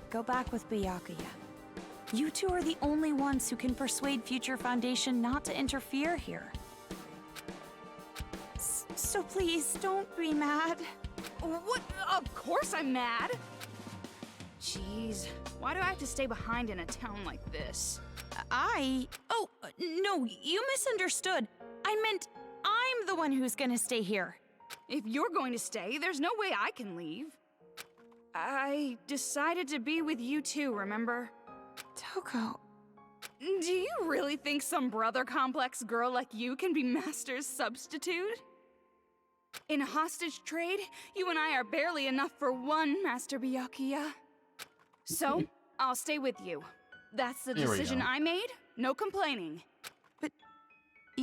Speaker 2: Go back with Byakuya. You two are the only ones who can persuade Future Foundation not to interfere here. So please, don't be mad.
Speaker 3: What? Of course I'm mad. Jeez, why do I have to stay behind in a town like this?
Speaker 2: Oh, no, you misunderstood. I meant I'm the one who's gonna stay here.
Speaker 3: If you're going to stay, there's no way I can leave. I decided to be with you too, remember?
Speaker 2: Toko.
Speaker 3: Do you really think some brother complex girl like you can be Master's substitute? In a hostage trade, you and I are barely enough for one, Master Byakuya. So, I'll stay with you. That's the decision I made, no complaining.
Speaker 2: But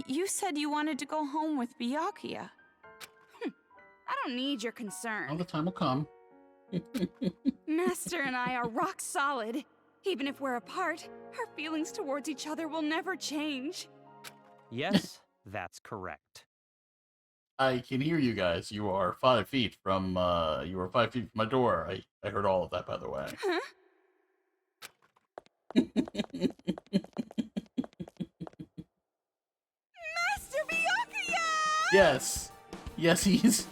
Speaker 2: you said you wanted to go home with Byakuya.
Speaker 3: I don't need your concern.
Speaker 1: Well, the time will come.
Speaker 3: Master and I are rock solid. Even if we're apart, our feelings towards each other will never change.
Speaker 9: Yes, that's correct.
Speaker 1: I can hear you guys. You are 5 feet from my door. I heard all of that, by the way.
Speaker 3: Huh? Master Byakuya!
Speaker 1: Yes. Yes, he's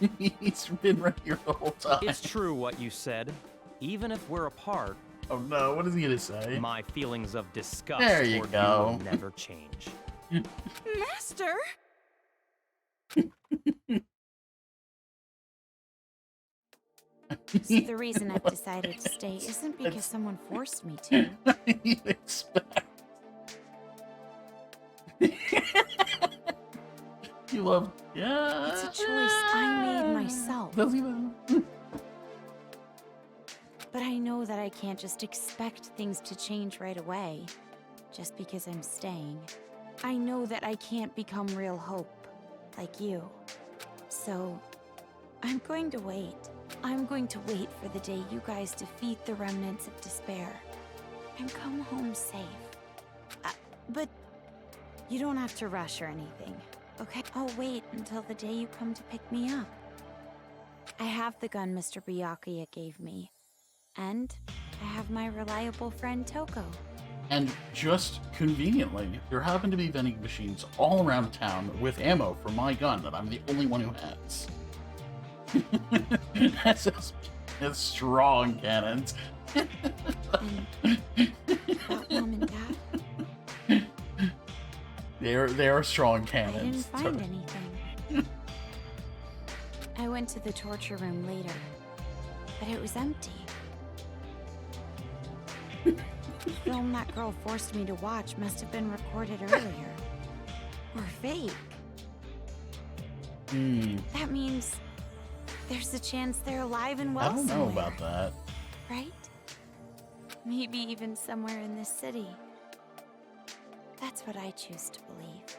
Speaker 1: been right here the whole time.
Speaker 9: It's true what you said. Even if we're apart,
Speaker 1: Oh no, what is he gonna say?
Speaker 9: my feelings of disgust
Speaker 1: There you
Speaker 9: toward
Speaker 1: go.
Speaker 9: you will never change.
Speaker 3: Master?
Speaker 2: So the reason I've decided to stay isn't because someone forced me to.
Speaker 1: You'd expect. You love. Yeah.
Speaker 2: It's a choice I made myself.
Speaker 1: Does he though?
Speaker 2: But I know that I can't just expect things to change right away, just because I'm staying. I know that I can't become real hope, like you. So, I'm going to wait. I'm going to wait for the day you guys defeat the remnants of despair and come home safe. But you don't have to rush or anything, okay? I'll wait until the day you come to pick me up. I have the gun Mr. Byakuya gave me. And I have my reliable friend Toko.
Speaker 1: And just conveniently, there happen to be vending machines all around town with ammo for my gun that I'm the only one who has. That's strong cannons.
Speaker 2: And about Mom and Dad?
Speaker 1: They are strong
Speaker 2: I
Speaker 1: cannons.
Speaker 2: didn't find anything. I went to the torture room later, but it was empty. The film that girl forced me to watch must have been recorded earlier. Or fake. That means there's a chance they're alive and well
Speaker 1: I don't know
Speaker 2: somewhere,
Speaker 1: about that.
Speaker 2: right? Maybe even somewhere in this city. That's what I choose to believe.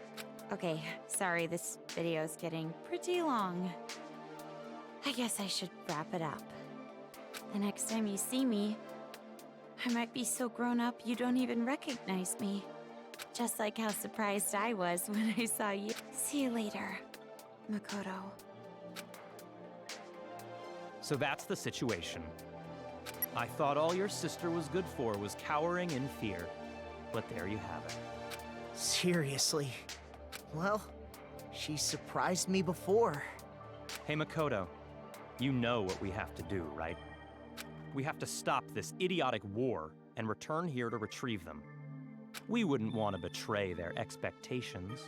Speaker 2: Okay, sorry, this video's getting pretty long. I guess I should wrap it up. The next time you see me, I might be so grown up you don't even recognize me. Just like how surprised I was when I saw you. See you later, Makoto.
Speaker 9: So that's the situation. I thought all your sister was good for was cowering in fear. But there you have it.
Speaker 10: Seriously? Well, she surprised me before.
Speaker 9: Hey Makoto, you know what we have to do, right? We have to stop this idiotic war and return here to retrieve them. We wouldn't want to betray their expectations.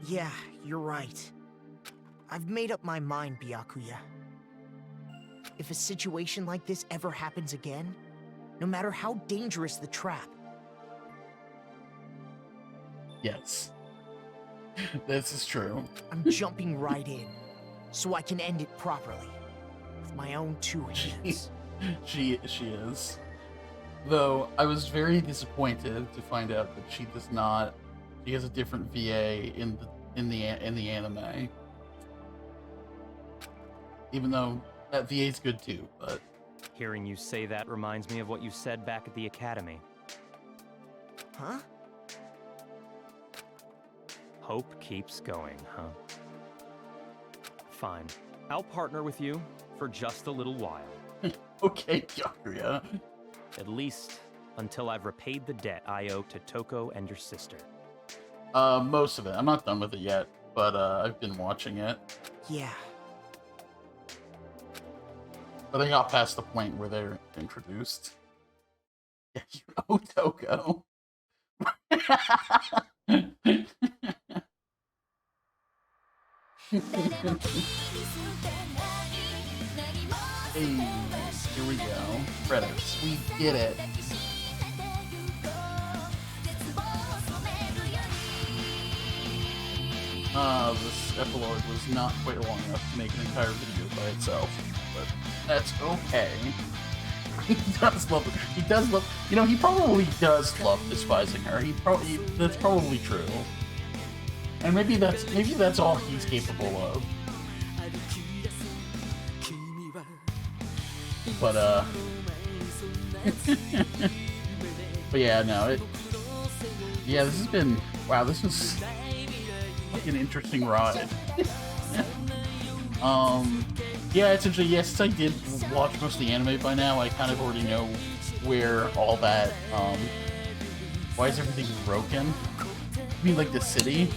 Speaker 10: Yeah, you're right. I've made up my mind, Byakuya. If a situation like this ever happens again, no matter how dangerous the trap,
Speaker 1: Yes. This is true.
Speaker 10: I'm jumping right in, so I can end it properly, with my own two hands.
Speaker 1: She is. Though I was very disappointed to find out that she does not. She has a different VA in the anime. Even though that VA is good too, but
Speaker 9: Hearing you say that reminds me of what you said back at the academy.
Speaker 10: Huh?
Speaker 9: hope keeps going, huh? Fine. I'll partner with you for just a little while.
Speaker 1: Okay, Kaguya.
Speaker 9: At least until I've repaid the debt I owe to Toko and your sister.
Speaker 1: Most of it. I'm not done with it yet, but I've been watching it.
Speaker 10: Yeah.
Speaker 1: But I got past the point where they're introduced. Yeah, you owe Toko. Hey, here we go. Credits. We did it. This epilogue was not quite long enough to make an entire video by itself, but that's okay. He does love it. He does love. You know, he probably does love despising her. That's probably true. And maybe that's all he's capable of. But but yeah, no, yeah, this has been, wow, this was like an interesting ride. Yeah, essentially, yes, since I did watch most of the anime by now, I kind of already know where all that, why is everything broken? I mean, like, the city?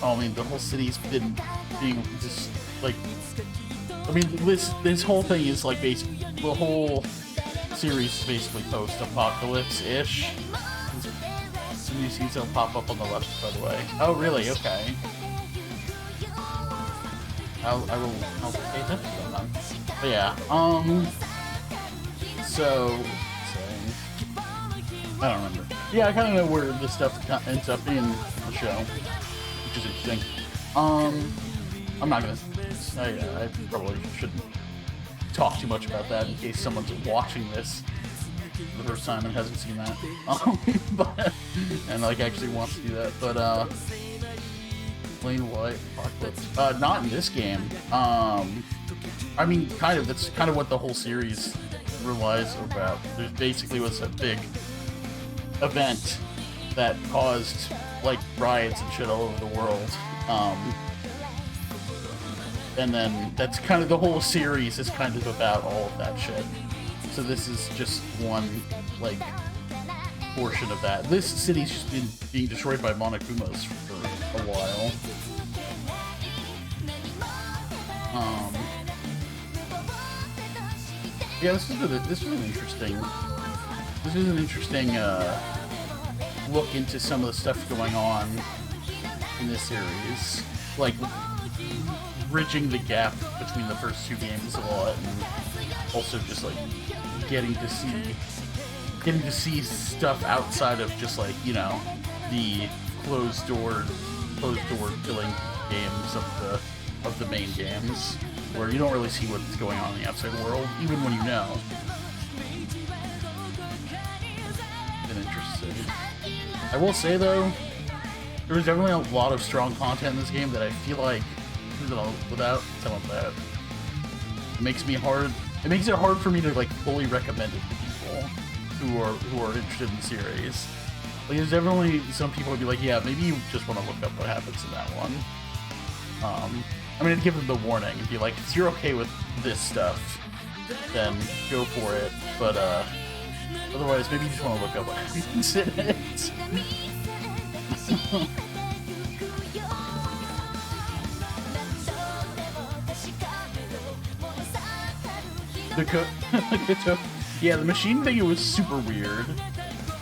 Speaker 1: Oh, I mean, the whole city's been being just, like, I mean, this whole thing is, like, basically, the whole series is basically post-apocalypse-ish. Some new scenes will pop up on the left, by the way. Oh, really? Okay. I'll pay attention to them. But yeah, so, I don't remember. Yeah, I kind of know where this stuff ends up in the show, which is interesting. I'm not gonna, I probably shouldn't talk too much about that in case someone's watching this for the first time and hasn't seen that, but, and like actually wants to do that, but, plain white apocalypse. Not in this game. I mean, kind of. That's kind of what the whole series relies about. There basically was a big event that caused, like, riots and shit all over the world. And then that's kind of the whole series is kind of about all of that shit. So this is just one, like, portion of that. This city's just been being destroyed by Monokumas for a while. Yeah, this is an interesting look into some of the stuff going on in this series, like bridging the gap between the first two games a lot, and also just like getting to see stuff outside of just, like, you know, the closed door killing games of the main games, where you don't really see what's going on in the outside world, even when you know. Been interested. I will say though, there was definitely a lot of strong content in this game that I feel like, without some of that, it makes it hard for me to, like, fully recommend it to people who are interested in the series. Like, there's definitely some people would be like, yeah, maybe you just want to look up what happens in that one. I mean, I'd give them the warning and be like, if you're okay with this stuff, then go for it. But otherwise, maybe you just want to look up what happens in it. Yeah, the machine thing, it was super weird.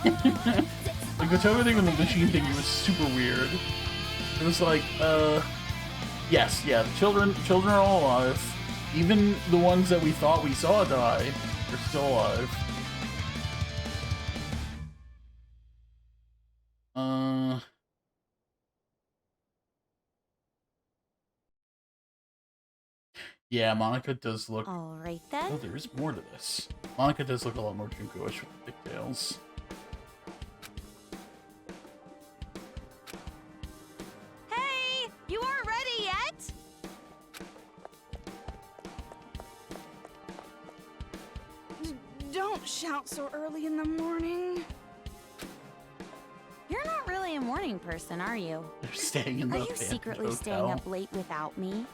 Speaker 1: Like, the Toko thing with the machine thing, it was super weird. It was like, yes, yeah, the children are all alive. Even the ones that we thought we saw die are still alive. Yeah, Monica does look...
Speaker 8: Alright then.
Speaker 1: Oh, there is more to this. Monica does look a lot more Junko-ish with the pigtails.
Speaker 3: Hey! You aren't ready yet? Don't shout so early in the morning. You're not really
Speaker 2: a morning person, are you?
Speaker 1: They're staying in the
Speaker 2: Are you
Speaker 1: abandoned
Speaker 2: secretly
Speaker 1: hotel.
Speaker 2: staying up late without me?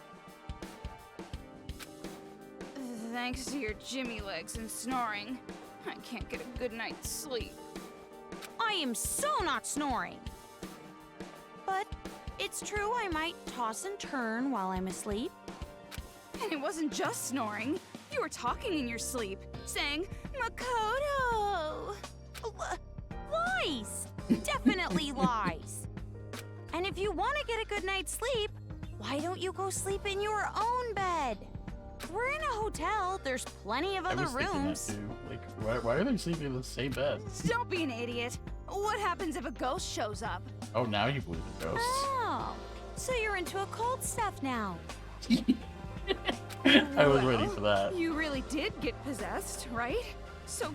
Speaker 3: Thanks to your Jimmy legs and snoring, I can't get a good night's sleep.
Speaker 2: I am so not snoring. But it's true I might toss and turn while I'm asleep.
Speaker 3: And it wasn't just snoring. You were talking in your sleep, saying, Makoto!
Speaker 2: Lies! Definitely lies. And if you want to get a good night's sleep, why don't you go sleep in your own bed? We're in a hotel. There's plenty of
Speaker 1: I
Speaker 2: other
Speaker 1: was thinking that
Speaker 2: rooms.
Speaker 1: too. Like, why are they sleeping in the same bed?
Speaker 3: Don't be an idiot. What happens if a ghost shows up?
Speaker 1: Oh, now you believe in ghosts.
Speaker 2: Oh, so you're into occult stuff now.
Speaker 1: I was ready for that.
Speaker 3: You really did get possessed, right? So,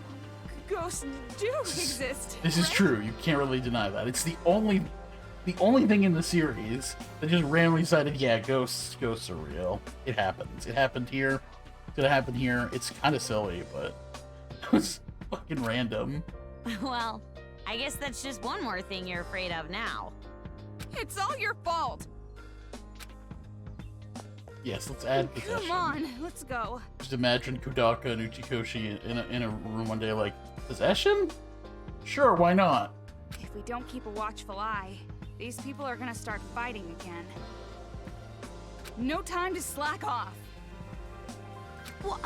Speaker 3: ghosts do exist.
Speaker 1: This is
Speaker 3: right?
Speaker 1: true. You can't really deny that. It's the only thing in the series that just randomly decided, yeah, ghosts are real. It happens. It happened here. It's gonna happen here. It's kind of silly, but it was fucking random.
Speaker 2: Well, I guess that's just one more thing you're afraid of now.
Speaker 3: It's all your fault.
Speaker 1: Yes, let's add possession.
Speaker 3: Come on, let's go.
Speaker 1: Just imagine Kudaka and Uchikoshi in a room one day like, possession? Sure, why not?
Speaker 3: If we don't keep a watchful eye, these people are gonna start fighting again. No time to slack off.
Speaker 2: Well,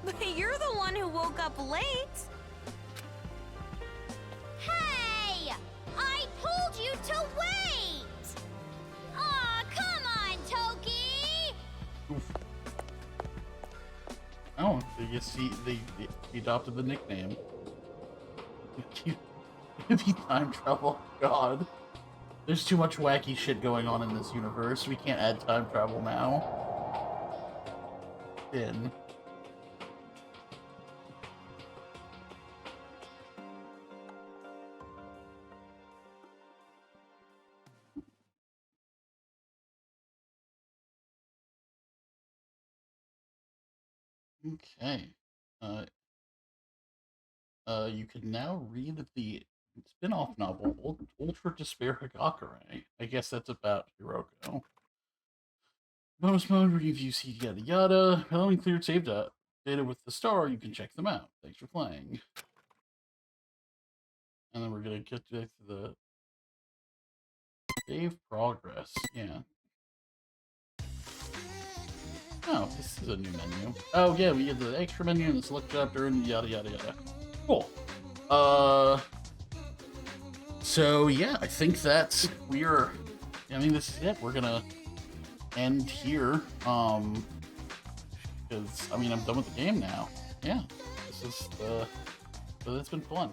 Speaker 2: but you're the one who woke up late.
Speaker 5: Hey! I told you to wait! Aw, come on, Toki!
Speaker 1: Oof. Oh, you see, they adopted the nickname. The time travel, God. There's too much wacky shit going on in this universe. We can't add time travel now. In. Okay. You can now read the spin-off novel, Ultra Despair Hagakure. I guess that's about Hiroko. Bonus mode, review, see yada yada. Having cleared save data with the star, you can check them out. Thanks for playing. And then we're gonna get back to the save progress. Yeah. Oh, this is a new menu. Oh yeah, we get the extra menu and the select chapter and yada yada yada. Cool. So yeah, I think that's I mean, this is it. We're gonna end here. Because I mean, I'm done with the game now. Yeah, this is so it's been fun.